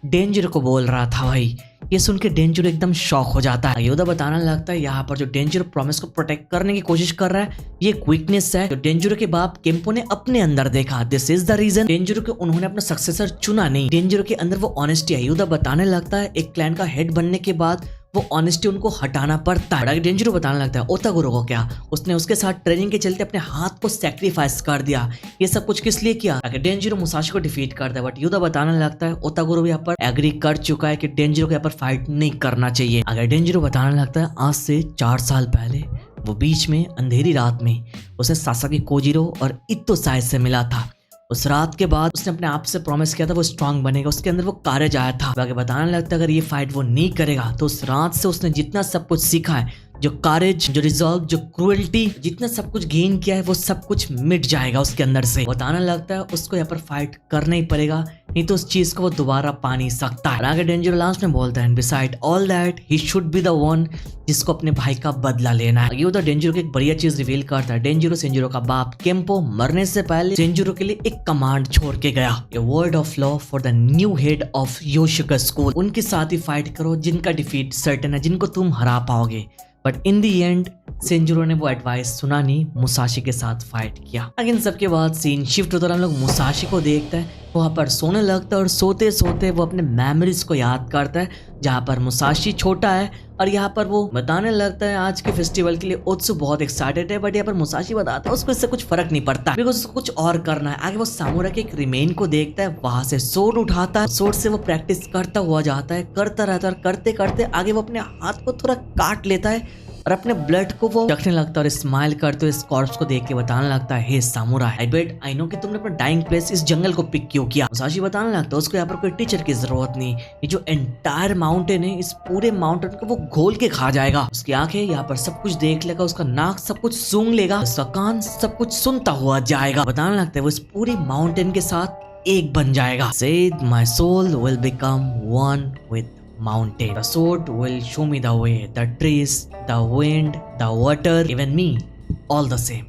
डेंजरो को बोल रहा था। भाई ये सुन के डेंजरो एकदम शॉक हो जाता है। योदा बताने लगता है यहाँ पर जो डेंजरो प्रॉमिस को प्रोटेक्ट करने की कोशिश कर रहा है ये एक वीकनेस है जो डेंजरो के बाप केम्पो ने अपने अंदर देखा। दिस इज द रीजन डेंजरो के उन्होंने अपना सक्सेसर चुना नहीं। डेंजरो के अंदर वो ऑनेस्टी है। योदा बताने लगता है एक क्लैन का हेड बनने के बाद वो ऑनेस्टी उनको हटाना पड़ता है। डेंजरो बताने लगता है ओतागुरो को क्या उसने उसके साथ ट्रेनिंग के चलते अपने हाथ को सैक्रिफाइस कर दिया। ये सब कुछ किस लिए किया ताकि डेंजरो मुसाशी को डिफीट कर दे। बट युदा बताने लगता है ओतागुरो भी यहाँ पर एग्री कर चुका है कि डेंजरो को यहाँ पर फाइट नहीं करना चाहिए। अगर डेंजरो बताने लगता है आज से 4 साल पहले वो बीच में अंधेरी रात में उसे सासाकी कोजिरो और इत्तो साई से मिला था। उस रात के बाद उसने अपने आप से प्रॉमिस किया था वो स्ट्रांग बनेगा, उसके अंदर वो करेज आया था। आगे बताने लगता अगर ये फाइट वो नहीं करेगा तो उस रात से उसने जितना सब कुछ सीखा है, जो करेज, जो रिजॉल्व, जो क्रूएल्टी, जितना सब कुछ गेन किया है वो सब कुछ मिट जाएगा उसके अंदर से। बताने लगता है उसको यहाँ पर फाइट करना ही पड़ेगा, नहीं तो उस चीज को वो दोबारा पा नहीं सकता है। आगे डेंजरो लास्ट में बोलता है beside all that he should be the one जिसको अपने भाई का बदला लेना है। ये उधर डेंजरो की एक बढ़िया चीज रिवील करता है। डेंजरो सेंजरो का बाप केम्पो मरने से पहले सेंजरो के लिए एक कमांड छोड़ के गया, a word of law for the new head of Yoshioka school. उनके साथ ही फाइट करो जिनका डिफीट सर्टेन है, जिनको तुम हरा पाओगे। बट इन दी एंड सेंजरो ने वो एडवाइस सुना नहीं, मुसाशी के साथ फाइट किया। इन सबके बाद सीन शिफ्ट होता है, हम लोग मुसाशी को देखते हैं वहाँ पर सोने लगता है और सोते सोते वो अपने मेमोरीज को याद करता है जहाँ पर मुसाशी छोटा है और यहाँ पर वो बताने लगता है आज के फेस्टिवल के लिए ओत्सु बहुत एक्साइटेड है, बट यहाँ पर मुसाशी बताता है उसको इससे कुछ फर्क नहीं पड़ता बिकॉज उसको कुछ और करना है। आगे वो सामुराई के एक रिमेन को देखता है, वहां से सोर्ड उठाता है, सोर्ड से वो प्रैक्टिस करता हुआ जाता है, करता रहता है, करते करते आगे वो अपने हाथ को थोड़ा काट लेता है और अपने ब्लड को वो रखने लगता है और स्माइल करते हुए इस कॉर्प्स को देख के बताने लगता है हे samurai, I bat I know कि तुमने अपना डाइंग प्लेस इस जंगल को पिक क्यों किया। मुसाशी बताने लगता है उसको यहाँ पर कोई टीचर की जरूरत नहीं, ये जो एंटायर माउंटेन है इस पूरे माउंटेन को वो घोल के खा जाएगा। उसकी आंखें यहाँ पर सब कुछ देख लेगा, उसका नाक सब कुछ सूंघ लेगा, उसका कान सब कुछ सुनता हुआ जाएगा। बताने लगता है वो इस पूरे माउंटेन के साथ एक बन जाएगा। Said my soul will become one with mountain. The sword will show me the way. The trees, the wind, the water, even me, all the same.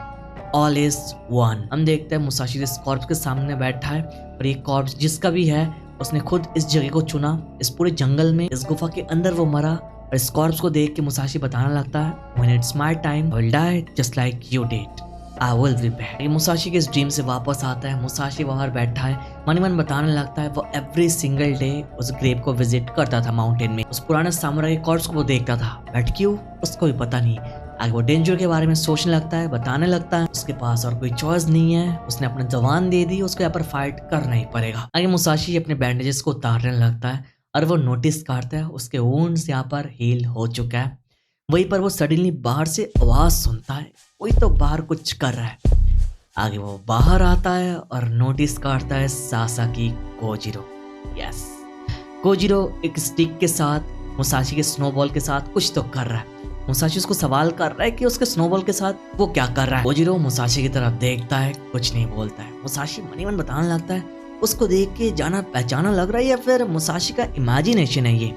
All is one. हम देखते हैं मुसाशी इस corps के सामने बैठा है और ये कॉर्प्स जिसका भी है उसने खुद इस जगह को चुना, इस पूरे जंगल में इस गुफा के अंदर वो मरा। और इस कॉर्प्स को देख के मुसाशी बताने लगता है When it's my time, I will die just like you did. I will be back. ये मुसाशी के इस ड्रीम से वापस आता है। मुसाशी बाहर बैठा है, मन ही मन बताने लगता है वो एवरी सिंगल डे उस ग्रेव को विजिट करता था माउंटेन में, उस पुराने सामुराई कॉर्प्स को वो देखता था, बट क्यों उसको भी पता नहीं। आगे वो डेंजर के बारे में सोचने लगता है, बताने लगता है उसके पास और कोई चॉइस नहीं है, उसने अपनी जवान दे दी, उसको यहाँ पर फाइट करना ही पड़ेगा। आगे मुसाशी अपने बैंडेजेस को उतारने लगता है और वो नोटिस करता है उसके वुंड्स यहाँ पर हील हो चुका है। वहीं पर वो सडनली बाहर से आवाज सुनता है, कोई तो बाहर कुछ कर रहा है। आगे वो बाहर आता है और नोटिस करता है सासाकी कोजिरो। यस, कोजिरो एक स्टिक के साथ मुसाशी के स्नोबॉल के साथ कुछ तो कर रहा है। मुसाशी उसको सवाल कर रहा है कि उसके स्नोबॉल के साथ वो क्या कर रहा है। कोजिरो मुसाशी की तरफ देखता है, कुछ नहीं बोलता है। मुसाशी मनी मन बताने लगता है उसको देख के जाना पहचाना लग रहा है या फिर मुसाशी का इमेजिनेशन है ये।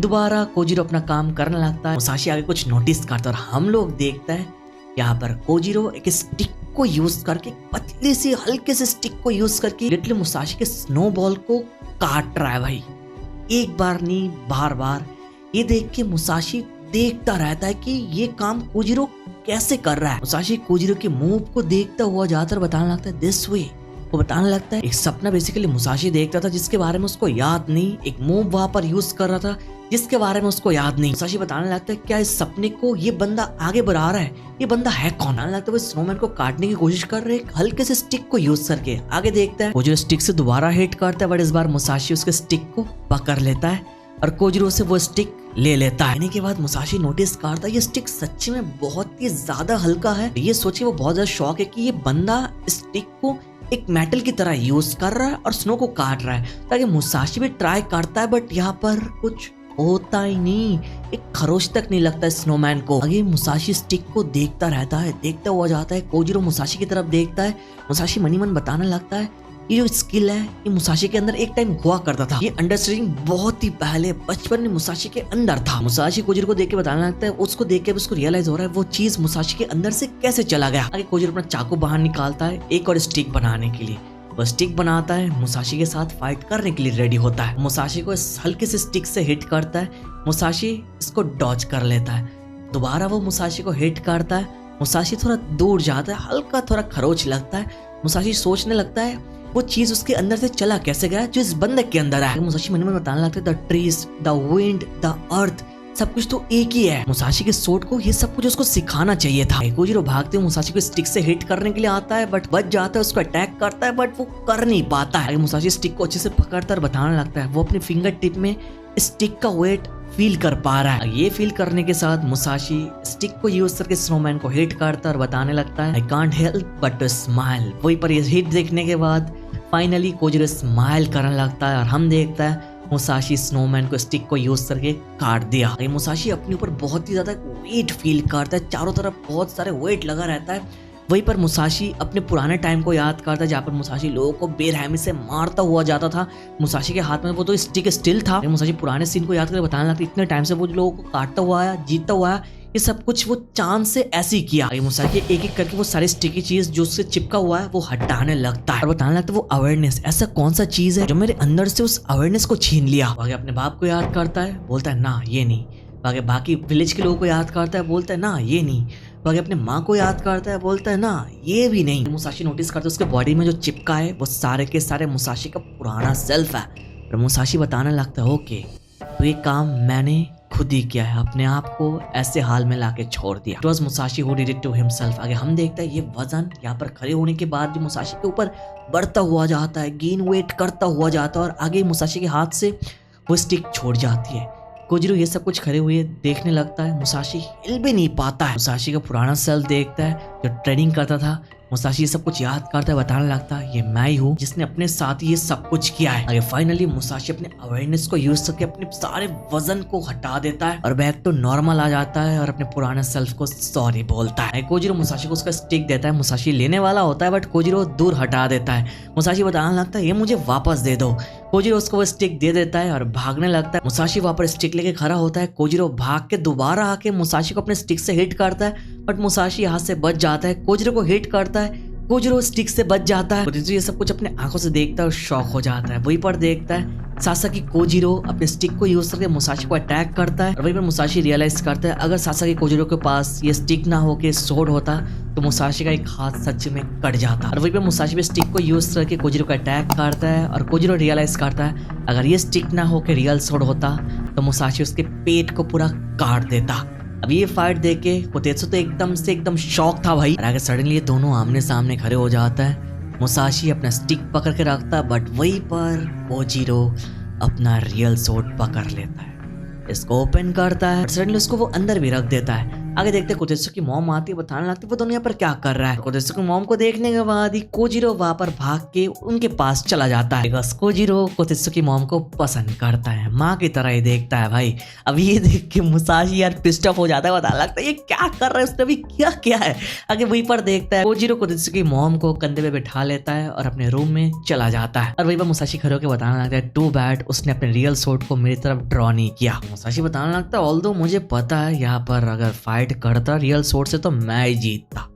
दोबारा कोजिरो अपना काम करने लगता है, मुसाशी आगे कुछ नोटिस करता है और हम लोग देखते हैं यहाँ पर कोजिरो एक स्टिक को यूज करके, पतली सी हल्के से स्टिक को यूज करके लिटिल मुसाशी के स्नोबॉल को काट रहा है भाई। एक बार नहीं बार बार। ये देख के मुसाशी देखता रहता है कि ये काम कोजिरो कैसे कर रहा है। मुसाशी कोजिरो के मूव को देखता हुआ जाकर बताने लगता है दिस वे। वो बताने लगता है एक सपना बेसिकली मुसाशी देखता था जिसके बारे में उसको याद नहीं, एक मूव वहां पर यूज कर रहा था जिसके बारे में उसको याद नहीं। मुसाशी बताने लगता है क्या इस सपने को ये बंदा आगे बढ़ा रहा है, ये बंदा है कौन। बताने लगता है वो स्नोमैन को काटने की कोशिश कर रहे हल्के से स्टिक को यूज करके। आगे देखता है कोजिरो स्टिक से दोबारा हिट करता है, बट इस बार मुसाशी उसके स्टिक को पकड़ लेता है और कोजिरो से वो स्टिक ले लेता है। के बाद मुसाशी नोटिस करता है ये स्टिक सच्ची में बहुत ही ज्यादा हल्का है। ये सोचे वो बहुत ज्यादा शॉक है कि ये बंदा स्टिक को एक मेटल की तरह यूज कर रहा है और स्नो को काट रहा है। ताकि मुसाशी भी ट्राई करता है, बट यहाँ पर कुछ होता ही नहीं, एक खरोच तक नहीं लगता है स्नोमैन को। आगे मुसाशी स्टिक को देखता रहता है, देखता हुआ जाता है। कोजिरो मुसाशी की तरफ देखता है। मुसाशी मनी मन बताने लगता है ये जो स्किल है ये मुसाशी के अंदर एक टाइम हुआ करता था। ये अंडरस्टैंडिंग बहुत ही पहले बचपन में मुसाशी के अंदर था। मुसाशी कोजिरो को देख के बताने लगता है, उसको देख के उसको रियलाइज हो रहा है वो चीज मुसाशी के अंदर से कैसे चला गया। आगे कोजिरो अपना चाकू बाहर निकालता है एक और स्टिक बनाने के लिए। वो स्टिक बनाता है, मुसाशी के साथ फाइट करने के लिए रेडी होता है। मुसाशी को इस हल्के से स्टिक से हिट करता है, मुसाशी इसको डॉज कर लेता है। दोबारा वो मुसाशी को हिट करता है, मुसाशी थोड़ा दूर जाता है, हल्का थोड़ा खरोच लगता है। मुसाशी सोचने लगता है वो चीज उसके अंदर से चला कैसे गया जो इस बंदे के अंदर है। मुसाशी मन में बताने लगता है the trees, the wind, the earth, सब कुछ तो एक ही है। मुसाशी के सोर्ड को ये सब कुछ उसको सिखाना चाहिए था। कोजिरो भागते हुए मुसाशी को स्टिक से हिट करने के लिए आता है, बट बच जाता है, उसको अटैक करता है, बट वो कर नहीं पाता है। मुसाशी स्टिक को अच्छे से पकड़ता और बताने लगता है वो अपने फिंगर टिप में स्टिक का वेट फील कर पा रहा है। ये फील करने के साथ मुसाशी स्टिक को यूज करके स्नोमैन को हिट करता है और बताने लगता है I can't help but to smile. वहीं पर ये हिट देखने के बाद फाइनली कोजिरो स्माइल करने लगता है और हम देखता है मुसाशी स्नोमैन को स्टिक को यूज करके काट दिया। ये मुसाशी अपने ऊपर बहुत ही ज्यादा वेट फील करता है, चारों तरफ बहुत सारे वेट लगा रहता है। वहीं पर मुसाशी अपने पुराने टाइम को याद करता है जहाँ पर मुसाशी लोगों को बेरहमी से मारता हुआ जाता था। मुसाशी के हाथ में वो तो स्टिक स्टिल था। मुसाशी पुराने सीन को याद करके बताने लगता इतने टाइम से वो लोगों को काटता हुआ आया, जीतता हुआ आया, ये सब कुछ वो चांद से ऐसे ही किया। मुसाशी एक एक करके वो सारी स्टिकी चीज जो उससे चिपका हुआ है वो हटाने लगता है और बताने लगता है वो अवेयरनेस ऐसा कौन सा चीज है जो मेरे अंदर से उस अवेयरनेस को छीन लिया। आगे अपने बाप को याद करता है, बोलता है ना ये नहीं। आगे बाकी विलेज के लोगों को याद करता है, बोलता है ना ये नहीं। आगे अपने माँ को याद करता है, बोलता है ना ये भी नहीं। मुसाशी नोटिस करता है उसके बॉडी में जो चिपका है वो सारे के सारे मुसाशी का पुराना सेल्फ है। और मुसाशी बताने लगता है ओके तो ये काम मैंने खुद ही किया है, अपने आप को ऐसे हाल में लाके छोड़ दिया। It was Musashi who did it to himself। आगे हम देखते हैं ये वजन यहाँ पर खड़े होने के बाद जो मुसाशी के ऊपर बढ़ता हुआ जाता है, गेन वेट करता हुआ जाता है और आगे मुसाशी के हाथ से वो स्टिक छोड़ जाती है। कोजिरो ये सब कुछ खड़े हुए देखने लगता है, मुसाशी हिल भी नहीं पाता है। मुसाशी का पुराना सेल्फ देखता है जो ट्रेनिंग करता था। मुसाशी ये सब कुछ याद करता है, बताने लगता है ये मैं ही हूँ जिसने अपने साथ ये सब कुछ किया है। आगे फाइनली मुसाशी अपने अवेयरनेस को यूज करके अपने सारे वजन को हटा देता है और बैक तो नॉर्मल आ जाता है और अपने पुराने सेल्फ को सॉरी बोलता है। कोजिरो मुसाशी को उसका स्टिक देता है, मुसाशी लेने वाला होता है बट कोजिरो दूर हटा देता है। मुसाशी बताने लगता है ये मुझे वापस दे दो। कोजिरो उसको वो स्टिक दे देता है और भागने लगता है। मुसाशी वहां पर स्टिक लेके खड़ा होता है। कोजिरो भाग के दोबारा आके मुसाशी को अपने स्टिक से हिट करता है बट मुसाशी यहाँ से बच जाता है। कोजिरो को हिट करता है, कोजिरो स्टिक से बच जाता है। कोजिरो ये सब कुछ अपने आंखों से देखता है और शॉक हो जाता है। वहीं पर देखता है सासाकी कोजिरो अपने स्टिक को यूज करके मुसाशी को अटैक करता है और वहीं पर मुसाशी रियलाइज करता है अगर सासाकी कोजिरो के पास ये स्टिक ना होके स्वॉर्ड होता तो मुसाशी का एक हाथ सच में कट जाता। और वहीं पर मुसाशी भी स्टिक को यूज करके कोजिरो को अटैक करता है और कोजिरो रियलाइज करता है अगर ये स्टिक ना होके रियल स्वॉर्ड होता तो मुसाशी उसके पेट को पूरा काट देता। अब ये फाइट देख के कोतेत्सु तो एकदम शॉक था भाई। और आगे सडनली ये दोनों आमने सामने खड़े हो जाता है। मुसाशी अपना स्टिक पकड़ के रखता है बट वहीं पर कोजिरो अपना रियल स्वॉर्ड पकड़ लेता है, इसको ओपन करता है, सडनली उसको वो अंदर भी रख देता है। आगे देखते हैं कोतेत्सु की मॉम आती है, बताने लगती है वो दोनों यहाँ पर क्या कर रहा है। कोतेत्सु की मॉम को देखने के बाद ही कोजिरो वहां पर भाग के उनके पास चला जाता है। कोजिरो कोतेत्सु की मॉम को पसंद करता है, माँ की तरह ही देखता है भाई। अब ये देख के मुसाशी यार पिस्ड ऑफ हो जाता है, बताने लगता है ये क्या कर रहा है, उसने अभी क्या है। आगे वहीं पर देखता है कोजिरो कोतेत्सु की मॉम को कंधे पे बैठा लेता है और अपने रूम में चला जाता है। और वहीं पर मुसाशी खड़े होकर बताने लगता है टू बैड उसने अपने रियल स्वॉर्ड को मेरी तरफ ड्रॉ नहीं किया। मुसाशी बताने लगता है ऑल्दो मुझे पता है यहाँ पर अगर फाइट करता रियल स्वॉर्ड से तो मैं ही जीतता,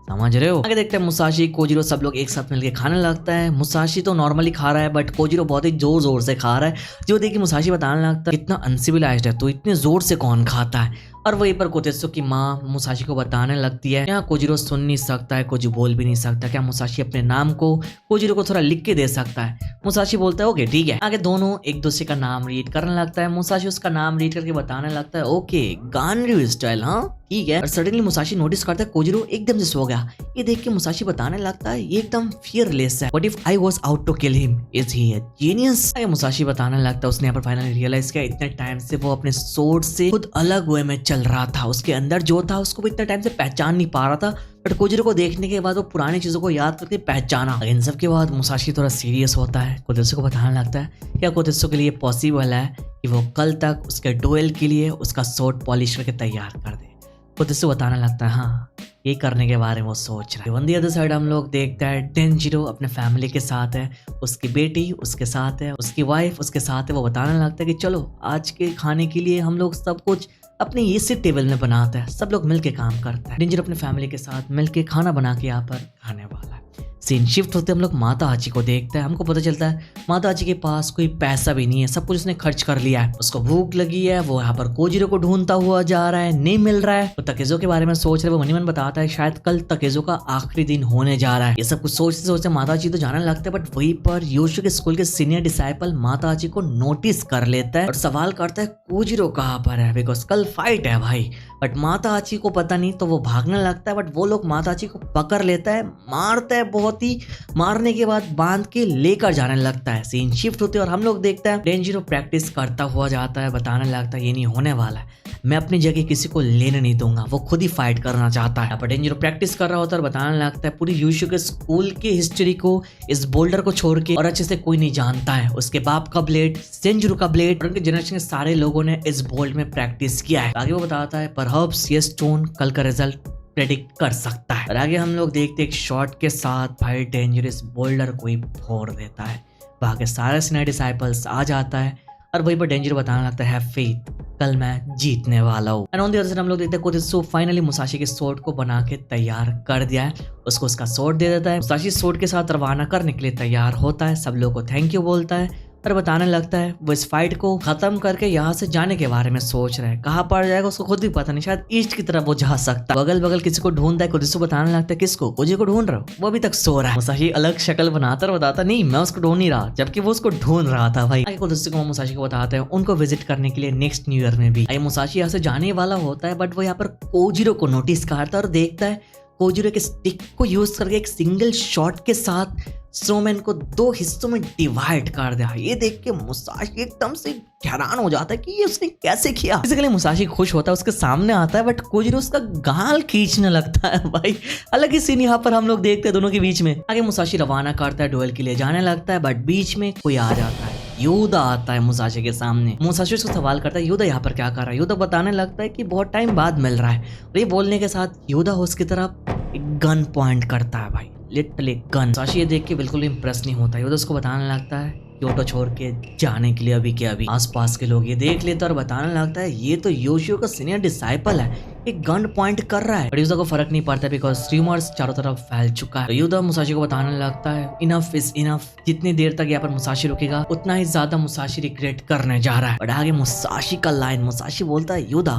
समझ रहे हो। आगे देखते हैं मुसाशी कोजिरो सब लोग एक साथ मिलकर खाने लगता है। मुसाशी तो नॉर्मली खा रहा है बट कोजिरो बहुत ही जोर से खा रहा है। जो देखिए मुसाशी बताने लगता है कितना अनसिविलाइज्ड है तो इतने जोर से कौन खाता है। और वहीं पर कोतेत्सु की माँ मुसाशी को बताने लगती है यहाँ कोजिरो सुन नहीं सकता है, कुछ बोल भी नहीं सकता, क्या मुसाशी अपने नाम को कोजिरो को थोड़ा लिख के दे सकता है। मुसाशी बोलता है ओके ठीक है। आगे दोनों एक दूसरे का नाम रीड करने लगता है। मुसाशी उसका नाम रीड करके बताने लगता है ओके गानरyu स्टाइल, हाँ ठीक है। और सडनली मुसाशी नोटिस करता है कोजिरो एकदम से सो गया। ये देख के मुसाशी बताने लगता है ये एकदम फियरलेस है, what if I was out to kill him, is he a genius. Musashi बताने लगता है उसने यहाँ पर फाइनली रियलाइज किया इतने टाइम से वो अपने सोर्ड से खुद अलग वे में चल रहा था, उसके अंदर जो था उसको वो इतने टाइम से पहचान नहीं पा रहा था बट कोजिरो को देखने के बाद वो पुरानी चीजों को याद करके पहचाना। इन सब के बाद मुसाशी थोड़ा सीरियस होता है, कोतेत्सु को बताने लगता है क्या कोतेत्सु के लिए पॉसिबल है कि वो कल तक उसके डुएल के लिए उसका स्वॉर्ड पॉलिश करके तैयार कर दे। कोतेत्सु बताने लगता है हाँ ये करने के बारे में वो सोच रहा है। ऑन द अदर साइड हम लोग देखते हैं डेंजिरो अपने फैमिली के साथ है, उसकी बेटी उसके साथ है, उसकी वाइफ उसके साथ है। वो बताने लगता है कि चलो आज के खाने के लिए हम लोग सब कुछ अपने इसी टेबल में बनाता है, सब लोग मिलके काम करता है। डेंजिरो अपने फैमिली के साथ मिलके खाना बना के यहाँ पर खाने वाला है। सीन शिफ्ट होते हम लोग माता हाची को देखते हैं। हमको पता चलता है माता हाची के पास कोई पैसा भी नहीं है, सब कुछ उसने खर्च कर लिया है। उसको भूख लगी है, वो यहाँ पर कोजिरो को ढूंढता हुआ जा रहा है, नहीं मिल रहा है। तो तकेजो के बारे में सोच रहे, वो मनी मन बताता है शायद कल तकेजो का आखिरी दिन होने जा रहा है। ये सब कुछ सोचते सोचते माता हाची तो जाने लगता है बट वहीं पर योशु के स्कूल के सीनियर डिसाइपल माता हाची को नोटिस कर लेता है और सवाल करता है कोजिरो कहाँ पर है, बिकॉज कल फाइट है भाई। बट माता हाची को पता नहीं तो वो भागने लगता है बट वो लोग माता हाची को पकड़ लेता है, मारता है बहुत चुनौती मारने के बाद बांध के लेकर जाने लगता है। सीन शिफ्ट होते और हम लोग देखते हैं डेंजरो प्रैक्टिस करता हुआ जाता है, बताने लगता है ये नहीं होने वाला है, मैं अपनी जगह किसी को लेने नहीं दूंगा, वो खुद ही फाइट करना चाहता है। पर डेंजरो प्रैक्टिस कर रहा होता है और बताने लगता है पूरी यूशु के स्कूल की हिस्ट्री को इस बोल्डर को छोड़ के और अच्छे से कोई नहीं जानता है। उसके बाप का ब्लेड, सेंजुरो का ब्लेड और उनके जनरेशन के सारे लोगों ने इस बोल्ड में प्रैक्टिस किया है। आगे वो बताता है परहैप्स ये स्टोन कल का रिजल्ट प्रेडिक्ट कर सकता है। और आगे हम लोग देखते एक शॉट के साथ भाई डेंजरस बोल्डर को ही फोड़ देता है। वहां के सारे सिनाई डिसाइपल्स आ जाता है और वहीं पर डेंजरो बताने लगता है फेथ, कल मैं जीतने वाला हूँ। And on the other side हम लोग देखते हैं कोतेत्सु फाइनली मुसाशी के सोर्ड को बना के तैयार कर दिया है, उसको उसका सोर्ड दे देता है। मुसाशी सोर्ड के साथ रवाना करने के लिए तैयार होता है, सब लोगों को थैंक यू बोलता है और बताने लगता है वो इस फाइट को खत्म करके यहाँ से जाने के बारे में सोच रहा है। कहाँ पड़ जाएगा उसको खुद भी पता नहीं, शायद ईस्ट की तरफ वो जा सकता है। बगल बगल किसी को ढूंढता है, कोतेत्सु बताने लगता है किसको, कोजी को ढूंढ रहा हूँ, वो अभी तक सो रहा है। मुसाशी अलग शक्ल बनाता और बताता नहीं मैं उसको ढूंढ नहीं रहा, जबकि वो उसको ढूंढ रहा था। भाई आगे कोतेत्सु को मुसाशी को बताते हैं उनको विजिट करने के लिए नेक्स्ट न्यू ईयर में भी। मुसाशी यहाँ से जाने वाला होता है बट वो यहाँ पर कोजिरो को नोटिस करता है और देखता है कोजिरो के स्टिक को यूज करके एक सिंगल शॉट के साथ स्नोमैन को 2 हिस्सों में डिवाइड कर दिया। ये देख के मुसाशी एकदम से हैरान हो जाता है कि ये उसने कैसे किया। बेसिकली मुसाशी खुश होता है, उसके सामने आता है बट कोजिरो उसका गाल खींचने लगता है। भाई अलग ही सीन यहाँ पर हम लोग देखते हैं दोनों के बीच में। आगे मुसाशी रवाना करता है, डुएल के लिए जाने लगता है बट बीच में कोई आ जाता है। योदा आता है मुसाशी के सामने। मुसाशी उसको सवाल करता है योदा यहाँ पर क्या कर रहा है। योदा बताने लगता है कि बहुत टाइम बाद मिल रहा है और ये बोलने के साथ योदा उसकी तरफ एक गन पॉइंट करता है। भाई लिटरली गन। मुसाशी ये देख के बिल्कुल इंप्रेस नहीं होता। योदा उसको बताने लगता है क्योटो छोड़ के जाने के लिए अभी के अभी। आसपास के लोग ये देख लेते और बताने लगता है ये तो योशियो का सीनियर डिसाइपल है, एक गन पॉइंट कर रहा है। पर युदा को फर्क नहीं पड़ता बिकॉज रूमर्स चारों तरफ फैल चुका है। तो युदा मुसाशी को बताने लगता है इनफ इज इनफ, जितनी देर तक यहाँ पर मुसाशी रुकेगा उतना ही ज्यादा मुसाशी रिग्रेट करने जा रहा है। बट आगे मुसाशी का लाइन, मुसाशी बोलता है युदा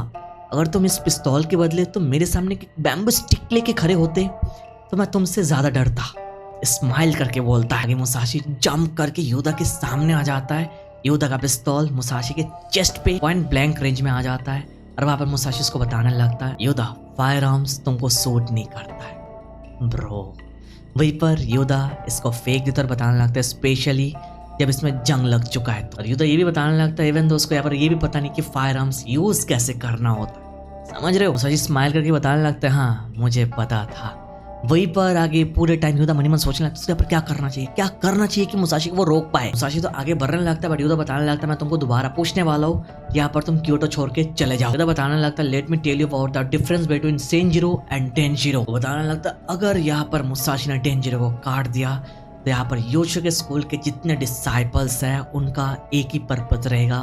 अगर तुम इस पिस्तौल के बदले तुम मेरे सामने एक बैम्बू स्टिक लेके खड़े होते तो मैं तुमसे ज्यादा डरता। स्माइल करके बोलता है। मुसाशी जंप करके योदा के सामने आ जाता है। योदा का पिस्तौल मुसाशी के चेस्ट पे पॉइंट ब्लैंक रेंज में आ जाता है और वहां पर मुसाशी उसको बताने लगता है योदा फायर आर्म्स तुमको सूट नहीं करता है ब्रो। वहीं पर योदा इसको फेंक देता और बताने लगता है स्पेशली जब इसमें जंग लग चुका है। और योदा ये भी बताने लगता है इवन दोस्त को यहाँ पर ये भी पता नहीं कि फायर आर्म्स यूज कैसे करना होता है, समझ रहे हो। मुसाशी स्माइल करके बताने लगता है हाँ मुझे पता था। वहीं पर आगे पूरे टाइम योदा मनी मन सोचने लगता है उसके पर क्या करना चाहिए कि मुसाशी को वो रोक पाए। मुसाशी तो आगे बढ़ने लगता है बट योदा बताने लगता है मैं तुमको दोबारा पूछने वाला हूँ, यहाँ पर तुम क्योटो छोड़ के चले जाओ। योदा बताने लगता है let me tell you about the difference between Seijuro and Denjiro. बताने लगता है अगर यहाँ पर मुसाशी ने डेंजिरो को काट दिया तो यहाँ पर योशियो के स्कूल के जितने डिसाइपल्स हैं उनका एक ही पर्पस रहेगा,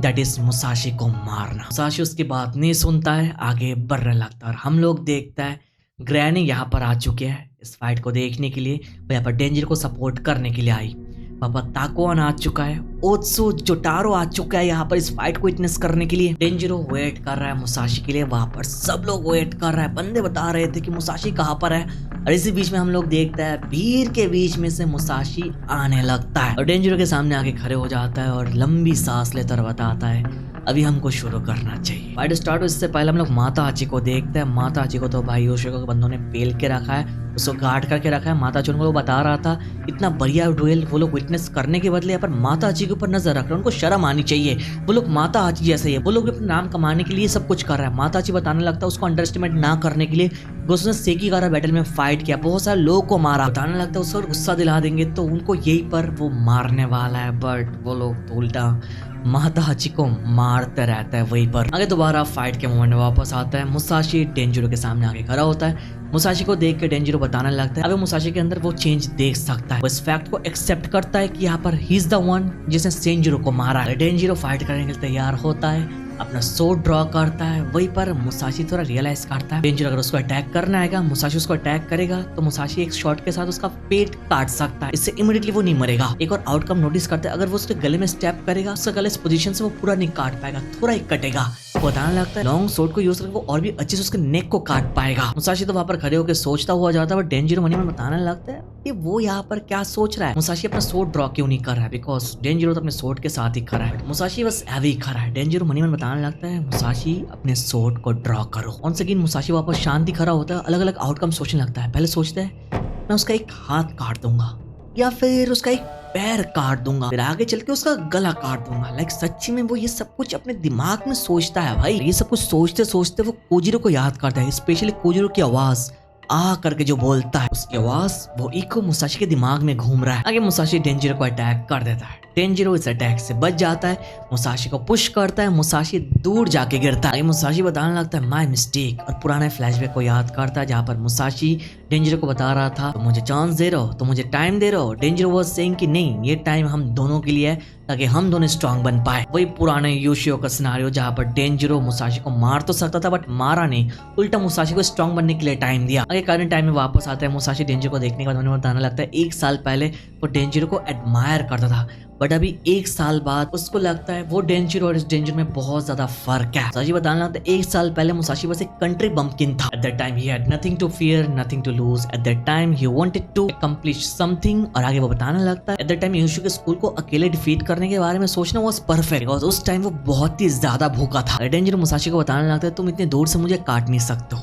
दैट इज मुसाशी को मारना। मुसाशी उसकी बात नहीं सुनता है, आगे बढ़ने लगता है और हम लोग देखता है ग्रैनी यहाँ पर आ चुके हैं इस फाइट को देखने के लिए। वो यहाँ पर डेंजिरो को सपोर्ट करने के लिए आई। पापा ताकोन आ चुका है, ओत्सु जोटारो आ चुका है यहाँ पर इस फाइट को विटनेस करने के लिए। डेंजिरो वेट कर रहा है मुसाशी के लिए, वहां पर सब लोग वेट कर रहा है। बंदे बता रहे थे कि मुसाशी कहाँ पर है और इसी बीच में हम लोग देखता है भीड़ के बीच में से मुसाशी आने लगता है और डेंजिरो के सामने आके खड़े हो जाता है और लंबी सांस लेकर बताता है अभी हमको शुरू करना चाहिए। फाइट स्टार्ट हो इससे पहले हम लोग माता आची को देखते हैं। माता आची को तो भाई योशिको के बंदों ने पेल के रखा है, उसको गार्ड करके रखा है। माता आची उनको बता रहा था इतना बढ़िया डुएल वो लोग विटनेस करने के बदले यहाँ पर माता आची के ऊपर नजर रख रहे हैं, उनको शर्म आनी चाहिए। वो लोग माता आची जैसे है, वो लोग अपने नाम कमाने के लिए सब कुछ कर रहा है। माता आची बताने लगता है उसको अंडर एस्टिमेट ना करने के लिए उसने सेकीगारा बैटल में फाइट किया, बहुत सारे लोगों को मारा। बताने लगता है उसको गुस्सा दिला देंगे तो उनको यही पर वो मारने वाला है बट वो लोग तो उल्टा माता हाची को मारते रहता है। वहीं पर आगे दोबारा फाइट के मोमेंट में वापस आता है। मुसाशी डेंजिरो के सामने आके खड़ा होता है। मुसाशी को देख के डेंजिरो बताने लगता है अबे मुसाशी के अंदर वो चेंज देख सकता है, वो इस फैक्ट को एक्सेप्ट करता है कि यहाँ पर ही इज द वन जिसने सेंजिरो को मारा है। डेंजिरो फाइट करने के लिए तैयार होता है, अपना सोर्ड ड्रॉ करता है। वहीं पर मुसाशी थोड़ा रियलाइज करता है डेंजिरो अगर उसको अटैक करना आएगा, मुसाशी उसको अटैक करेगा तो मुसाशी एक शॉट के साथ उसका पेट काट सकता है, इससे इमीडिएटली वो नहीं मरेगा। एक और आउटकम नोटिस करता है अगर वो उसके गले में स्टेप करेगा उसका गले इस पोजीशन से वो पूरा नहीं काट पाएगा, थोड़ा ही कटेगा। बताने लगता है लॉन्ग सोर्ड को यूज करके वो और भी अच्छे से उसके नेक को काट पाएगा। मुसाशी तो वहां पर खड़े होकर सोचता हुआ जाता है, बट डेंजिरो मनी में बताने लगता है कि वो यहाँ पर क्या सोच रहा है, मुसाशी अपना सोर्ड ड्रॉ क्यों नहीं कर रहा है, बिकॉज डेंजिरो तो अपने सोर्ड के साथ ही खड़ा है, मुसाशी बस हैवी खड़ा है। डेंजिरो मनी में बताने लगता है मुसाशी अपने सोर्ड को ड्रॉ करो। ऑन सेकेंड मुसाशी वापस शांति खड़ा होता है, अलग अलग आउटकम सोचने लगता है। पहले सोचता है मैं उसका एक हाथ काट दूंगा या फिर उसका एक पैर काट दूंगा, फिर आगे चल के उसका गला काट दूंगा। लाइक सच्ची में वो ये सब कुछ अपने दिमाग में सोचता है भाई। ये सब कुछ सोचते सोचते वो कोजिरो को याद करता है, स्पेशली कोजिरो की आवाज आ करके जो बोलता है, उसकी आवाज वो इको मुसाशी के दिमाग में घूम रहा है। आगे मुसाशी डेंजिरो को अटैक कर देता है। डेंजिरो इस अटैक से बच जाता है, मुसाशी को पुश करता है, मुसाशी दूर जाके गिरता है। आगे मुसाशी बताने लगता है माय मिस्टेक और पुराने फ्लैशबैक को याद करता है जहाँ पर मुसाशी डेंजिरो को बता रहा था तो मुझे चांस दे रहे हो, तो मुझे टाइम दे रहे हो। डेंजिरो वाज सेइंग कि नहीं, ये टाइम हम दोनों के लिए है ताकि हम दोनों स्ट्रांग बन पाए। वही पुराने यूशियो का सिनारियो जहाँ पर डेंजिरो मुसाशी को मार तो सकता था बट मारा नहीं, उल्टा मुसाशी को स्ट्रांग बनने के लिए टाइम दिया। आगे करंट टाइम में वापस आता है, मुसाशी डेंजिरो को देखने के बाद उन्हें बताने लगता है 1 साल पहले वो डेंजिरो को एडमायर करता था बट अभी 1 साल बाद उसको लगता है वो डेंजिरो और इस डेंजिरो में बहुत ज्यादा फर्क है। मुसाशी बताने लगता है 1 साल पहले मुसाशी बस एक कंट्री बम्पकिन था। At that time he had nothing to fear, nothing to lose. At that time he wanted to accomplish something. और आगे वो बताने लगता है एट दैट टाइम यूशु के स्कूल को अकेले डिफीट करने के बारे में सोचना वाज परफेक्ट बिकॉज उस टाइम वो बहुत ही ज्यादा भूखा था। डेंजिरो मुसाशी को बताने लगता है तुम इतने दूर से मुझे काट नहीं सकते हो,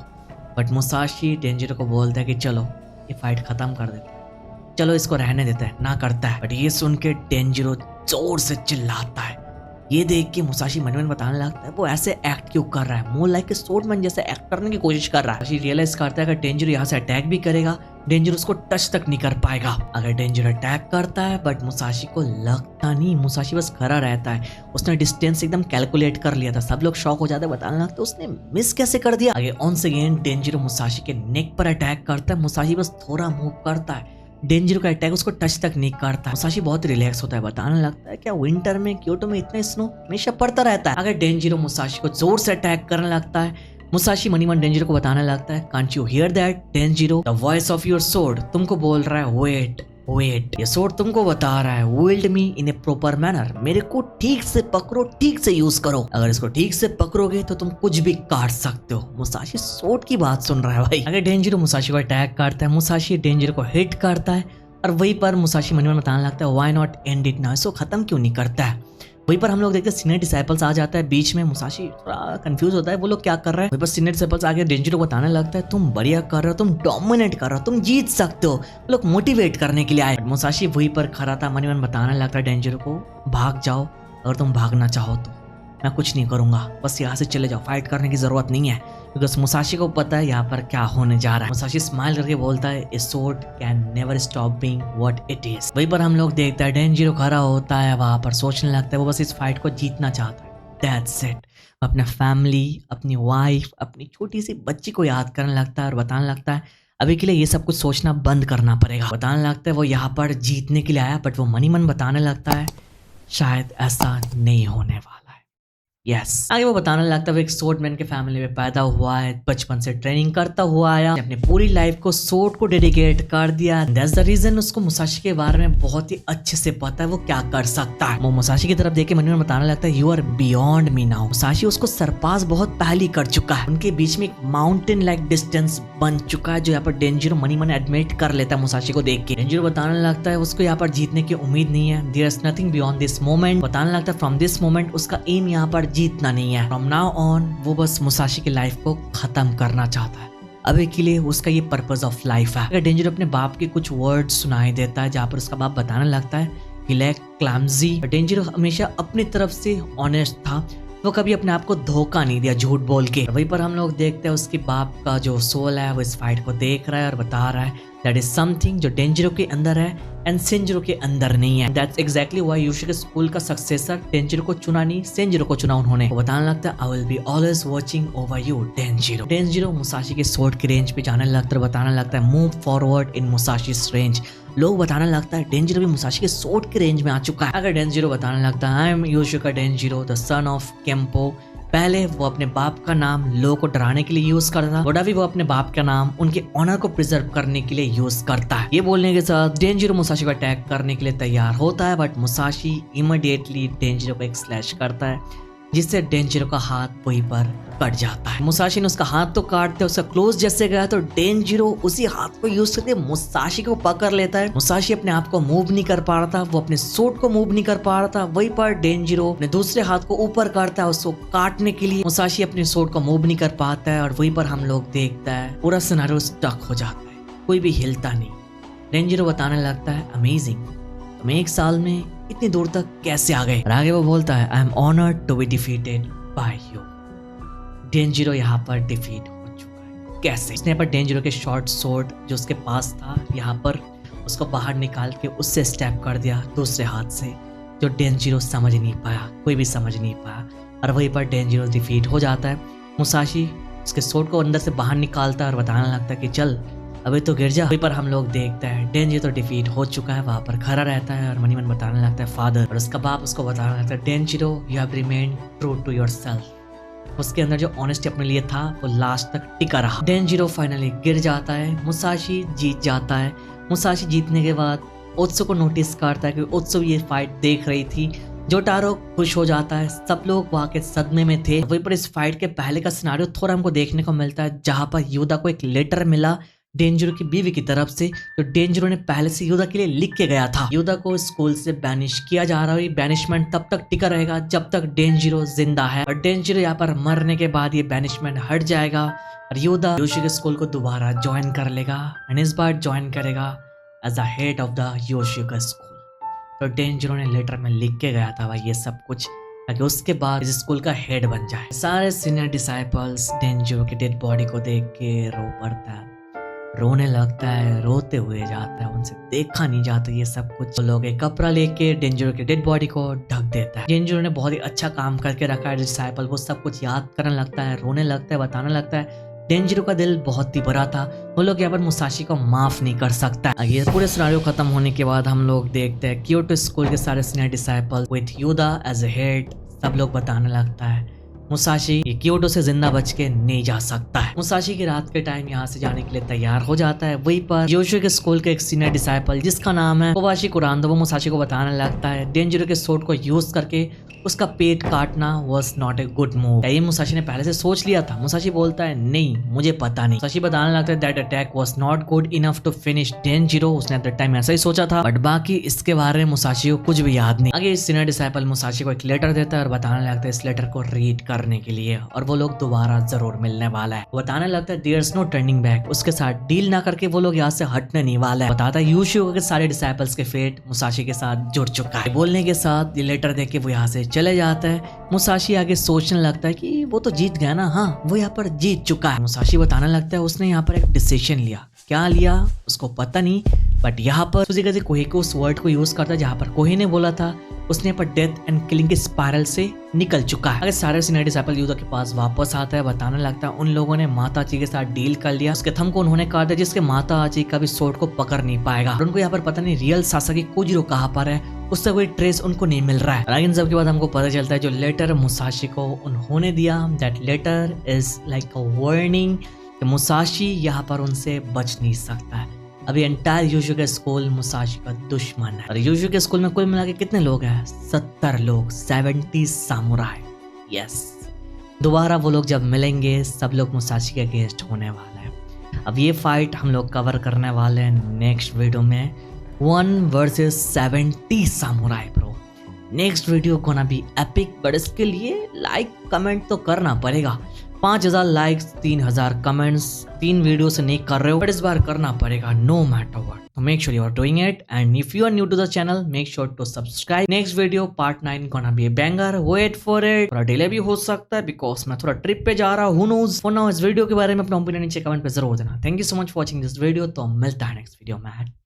बट मुसाशी डेंजिरो को बोलता है कि चलो ये फाइट खत्म कर देते हैं, चलो इसको रहने देते हैं, ना करता है। बट ये सुन के डेंजिरो जोर से चिल्लाता है। ये देख के मुसाशी मन में बताने लगता है वो ऐसे एक्ट क्यों कर रहा है, मोर लाइक ए स्वॉर्डमैन जैसे एक्ट करने की कोशिश कर रहा है। मुसाशी रियलाइज करता है अगर डेंजिरो यहाँ से अटैक भी करेगा डेंजिरो उसको टच तक नहीं कर पाएगा। अगर डेंजिरो अटैक करता है बट मुसाशी को लगता नहीं, मुसाशी बस खड़ा रहता है। उसने डिस्टेंस एकदम कैलकुलेट कर लिया था। सब लोग शॉक हो जाते हैं, बताने लगता है उसने मिस कैसे कर दिया। आगे ऑन्स अगेन डेंजिरो मुसाशी के नेक पर अटैक करता है। मुसाशी बस थोड़ा मूव करता है, डेंजिरो का अटैक उसको टच तक नहीं करता। मुसाशी बहुत रिलैक्स होता है, बताने लगता है क्या विंटर में क्योटो में इतना स्नो हमेशा पड़ता रहता है। अगर डेंजिरो मुसाशी को जोर से अटैक करने लगता है, मुसाशी मनी मन डेंजिरो को बताने लगता है can't you hear that Denjiro, the voice of your sword तुमको बोल रहा है वेट वेट, ये सोर्ड तुमको बता रहा है विल्ड मी इन ए प्रॉपर मैनर, मेरे को ठीक से पकड़ो, ठीक से यूज करो। अगर इसको ठीक से पकड़ोगे तो तुम कुछ भी काट सकते हो। मुसाशी सोर्ड की बात सुन रहा है भाई। अगर डेंजिरो मुसाशी को अटैक करता है, मुसाशी डेंजिरो को हिट करता है और वहीं पर मुसाशी मन में बताने लगता है why not and it now, इसको खत्म क्यों नहीं करता है। वहीं पर हम लोग देखते हैं सीनियर डिसाइपल्स आ जाता है बीच में। मुसाशी थोड़ा कंफ्यूज होता है वो लोग क्या कर रहे हैं। वहीं पर सीनियर डिसाइपल्स आगे डेंजिरो को बताने लगता है तुम बढ़िया कर रहे हो, तुम डोमिनेट कर रहे हो, तुम जीत सकते हो। वो लोग मोटिवेट करने के लिए आए। मुसाशी वहीं पर खड़ा था, मन बताने लगता है डेंजिरो को भाग जाओ, अगर तुम भागना चाहो तो मैं कुछ नहीं करूंगा, बस यहाँ से चले जाओ, फाइट करने की जरूरत नहीं है। बिकॉज मुसाशी को पता है यहाँ पर क्या होने जा रहा है। मुसाशी स्माइल करके बोलता है a sword can never stop being what it is. वहीं पर हम लोग देखते हैं डेंजिरो खड़ा होता है, वहां पर सोचने लगता है वो बस इस फाइट को जीतना चाहता है, दैट्स इट। अपना फैमिली, अपनी वाइफ, अपनी छोटी सी बच्ची को याद करने लगता है और बताने लगता है अभी के लिए ये सब कुछ सोचना बंद करना पड़ेगा। बताने लगता है वो यहाँ पर जीतने के लिए आया, बट वो मनी मन बताने लगता है शायद ऐसा नहीं होने वाला। यस आगे वो बताने लगता है वो एक स्वॉर्डमैन के फैमिली में पैदा हुआ है, बचपन से ट्रेनिंग करता हुआ आया, अपनी पूरी लाइफ को स्वॉर्ड को डेडिकेट कर दिया। दैट्स द रीजन उसको मुसाशी के बारे में बहुत ही अच्छे से पता है वो क्या कर सकता है। वो मुसाशी की तरफ देख के मन में बताने लगता है you are beyond me now. Musashi उसको सरपास बहुत पहले कर चुका है, उनके बीच में एक माउंटेन लाइक डिस्टेंस बन चुका है जो यहाँ पर डेंजिरो मनी मन एडमिट कर लेता है मुसाशी को देख के। डेंजिरो बताने लगता है उसको यहाँ पर जीतने की उम्मीद नहीं है, there is nothing beyond this moment. बताने लगता है फ्रॉम दिस मोमेंट उसका एम यहाँ पर जीतना नहीं है, फ्रॉम नाउ ऑन वो बस मुसाशी की लाइफ को खत्म करना चाहता है। अभी के लिए उसका ये पर्पस ऑफ लाइफ है। अगर डेंजिरो अपने बाप के कुछ वर्ड सुनाई देता है जहाँ पर उसका बाप बताने लगता है ही लैक क्लैम्जी। डेंजिरो हमेशा अपनी तरफ से ऑनेस्ट था, वो कभी अपने आप को धोखा नहीं दिया झूठ बोल के। वहीं पर हम लोग देखते हैं उसके बाप का जो सोल है वो इस फाइट को देख रहा है और बता रहा है दैट इज समथिंग जो डेंजिरो के अंदर है एंड सेंजिरो के अंदर नहीं है। दैट्स एग्जैक्टली व्हाई यूशु के स्कूल का सक्सेसर डेंजिरो को चुना नहीं, सेंजिरो को चुना उन्होंने। वो बताने लगता है I will be always watching over you Denjiro. Denjiro Musashi के स्वॉर्ड की रेंज पे जाने लगता है, बताने लगता है मूव फॉरवर्ड इन मुसाशी's रेंज। लोग बताने लगता है डेंजिरो भी मुसाशी के स्वॉर्ड की रेंज में आ चुका है। अगर डेंजिरो बताने लगता है I am Yoshioka Denjiro the son of Kempo. पहले वो अपने बाप का नाम लोगों को डराने के लिए यूज करता था, बट अभी वो अपने बाप का नाम उनके ऑनर को प्रिजर्व करने के लिए यूज करता है। ये बोलने के साथ डेंजिरो मुसाशी को अटैक करने के लिए तैयार होता है, बट मुसाशी इमीडिएटली डेंजिरो को एक स्लैश करता है जिससे डेंजिरो का हाथ वहीं पर कट जाता है। मुसाशी ने उसका हाथ तो काटते, उसका क्लोज जैसे गया तो डेंजिरो उसी हाथ को यूज करके मुसाशी को पकड़ लेता है। मुसाशी अपने आप को मूव नहीं कर पा रहा था, वो अपने सूट को मूव नहीं कर पा रहा था। वहीं पर डेंजिरो अपने दूसरे हाथ को ऊपर करता है उसको काटने के लिए। मुसाशी अपने सूट को मूव नहीं कर पाता है और वहीं पर हम लोग देखता है पूरा सिनेरियो स्टक हो जाता है, कोई भी हिलता नहीं, डेंजरो बताने लगता है अमेजिंग, तुम एक साल में इतनी दूर तक कैसे आ गए। और आगे वो बोलता है I am honoured to be defeated by you. Denjiro यहाँ पर डिफीट हो चुका है। कैसे? उसने पर डेंजरो के शॉर्ट स्वॉर्ड जो उसके पास था यहाँ पर उसको बाहर निकाल के उससे स्टैप कर दिया दूसरे हाथ से, जो डेंजरो समझ नहीं पाया, कोई भी समझ नहीं पाया। और वहीं पर डेंजरो डिफीट हो जाता है। मुसाशी उसके स्वॉर्ड को अंदर से बाहर निकालता है और बताने लगता है कि चल अभी तो गिर जा। वहीं पर हम लोग देखते हैं डेंजरो तो डिफीट हो चुका है, वहाँ पर खड़ा रहता है और मनी मन बताने लगता है फादर। और उसका बाप उसको बताने लगता है Denjiro you have remain true to yourself. उसके अंदर जो ऑनेस्टी अपने लिए था वो लास्ट तक टिका रहा। डेंजरो फाइनली गिर जाता है, मुसाशी जीत जाता है। मुसाशी जीतने के बाद ओत्सु को नोटिस करता है कि ओत्सु ये फाइट देख रही थी। जोटारो खुश हो जाता है, सब लोग वहाँ के सदमे में थे। वहीं पर इस फाइट के पहले का सिनारियो थोड़ा हमको देखने को मिलता है, जहाँ पर योदा को एक लेटर मिला डेंजरो की बीवी की तरफ से, जो डेंजरो ने पहले से योदा के लिए लिख के गया था। योदा को स्कूल से बैनिश किया जा रहा है। बैनिशमेंट तब तक टिका रहेगा जब तक डेंजरो जिंदा है, और डेंजरो यहाँ पर मरने के बाद ये बैनिशमेंट हट जाएगा और योदा योशिके स्कूल को दोबारा ज्वाइन कर लेगा एंड इस बार ज्वाइन करेगा as the head of the Yoshioka school. तो डेंजरो ने लेटर में लिख के गया था भाई ये सब कुछ, ताकि उसके बाद इस स्कूल का हेड बन जाए। सारे सीनियर डिसाइपल्स डेंजरो की डेड बॉडी को देख के रो पड़ता है, रोने लगता है, रोते हुए जाता है, उनसे देखा नहीं जाता ये सब कुछ। तो लोग एक कपड़ा लेके डेंजरो की डेड बॉडी को ढक देता है। डेंजरो ने बहुत ही अच्छा काम करके रखा है डिसाइपल, वो सब कुछ याद करने लगता है, रोने लगता है, बताने लगता है डेंजरो का दिल बहुत ही बड़ा था, वो लोग यहाँ पर मुसाशी को माफ नहीं कर सकता। ये पूरे सिनेरियो खत्म होने के बाद हम लोग देखते हैं क्योटो स्कूल के सारे senior disciple with Yoda as a head, सब लोग बताने लगता है मुसाशी ये क्योटो से जिंदा बच के नहीं जा सकता है। मुसाशी की रात के टाइम यहाँ से जाने के लिए तैयार हो जाता है। वहीं पर योशिके स्कूल के एक सीनियर डिसाइपल जिसका नाम है कोबाशी कुरांदो, वो मुसाशी को बताने लगता है डेंजरो के स्वॉर्ड को यूज करके उसका पेट काटना was not a good move। ये मुसाशी ने पहले से सोच लिया था। मुसाशी बोलता है नहीं मुझे पता नहीं। मुसाशी बताने लगता है that attack was not good enough to finish डेंजरो, उसने एट द टाइम ऐसा ही सोचा था, बट बाकी इसके बारे में मुसाशी को कुछ भी याद नहीं। आगे सीनियर डिसाइपल मुसाशी को एक लेटर देता है और बताने लगता है इस लेटर को रीड करने के लिए और वो लोग दोबारा जरूर मिलने वाला है। बताने लगता है there is no turning back, उसके साथ डील ना करके वो लोग यहाँ से हटने नहीं वाला है। बताता है योशिको के सारे डिसाइपल्स के फेट मुसाशी के साथ जुड़ चुका है। बोलने के साथ ये लेटर देके वो यहाँ से चले जाता है। मुसाशी आगे सोचने लगता है कि वो तो जीत गया ना, हाँ वो यहाँ पर जीत चुका है। मुसाशी बताने लगता है उसने यहाँ पर एक डिसीजन लिया, क्या लिया उसको पता नहीं, बट यहाँ पर सुजिकाजी कोही को उस वर्ड को यूज करता है जहाँ पर कोही ने बोला था, उसने यहाँ पर डेथ एंड किलिंग के स्पाइरल से निकल चुका है। अगर सारे सीनियर डिसाइपल योदा के पास वापस आता है, बताने लगता है उन लोगों ने माताजी के साथ डील कर लिया, उसके थंब को उन्होंने काट दिया जिसके माताजी का भी स्वॉर्ड को पकड़ नहीं पाएगा। और उनको यहाँ पर पता नहीं रियल सासाकी कोजिरो कहाँ पर है, उससे कोई ट्रेस उनको नहीं मिल रहा है। इन सब के बाद हमको पता चलता है जो लेटर मुसाशी को उन्होंने दिया, that letter is like a warning कि मुसाशी यहाँ पर उनसे बच नहीं सकता है। अभी एंटायर योशिके स्कूल मुसाशी का दुश्मन है। और योशिके स्कूल में कुल मिला के कितने लोग हैं? 70 लोग, 70 सामुराई। यस, दोबारा वो लोग जब मिलेंगे सब लोग मुसाशी के अगेंस्ट होने वाले हैं। अब ये फाइट हम लोग कवर करने वाले हैं नेक्स्ट वीडियो में, 1 versus 70 samurai bro. Next video gonna be epic, but इसके लिए लाइक कमेंट तो करना पड़ेगा। 5000 लाइक्स, 3000 कमेंट्स, 3 वीडियो से नहीं कर रहे हो, बट इस बार करना पड़ेगा नो मैटर व्हाट। तो make sure you are doing it, and if you are new to the channel make sure to subscribe. Next video part 9 gonna be a banger, wait for it. थोड़ा delay भी हो सकता है because मैं थोड़ा trip पे जा रहा हूँ, हु नोज। फॉर नाउ इस वीडियो के बारे में अपना ओपिनियन नीचे कमेंट पे जरूर देना। Thank you so much for watching this video. तो मिलता है नेक्स्ट वीडियो में।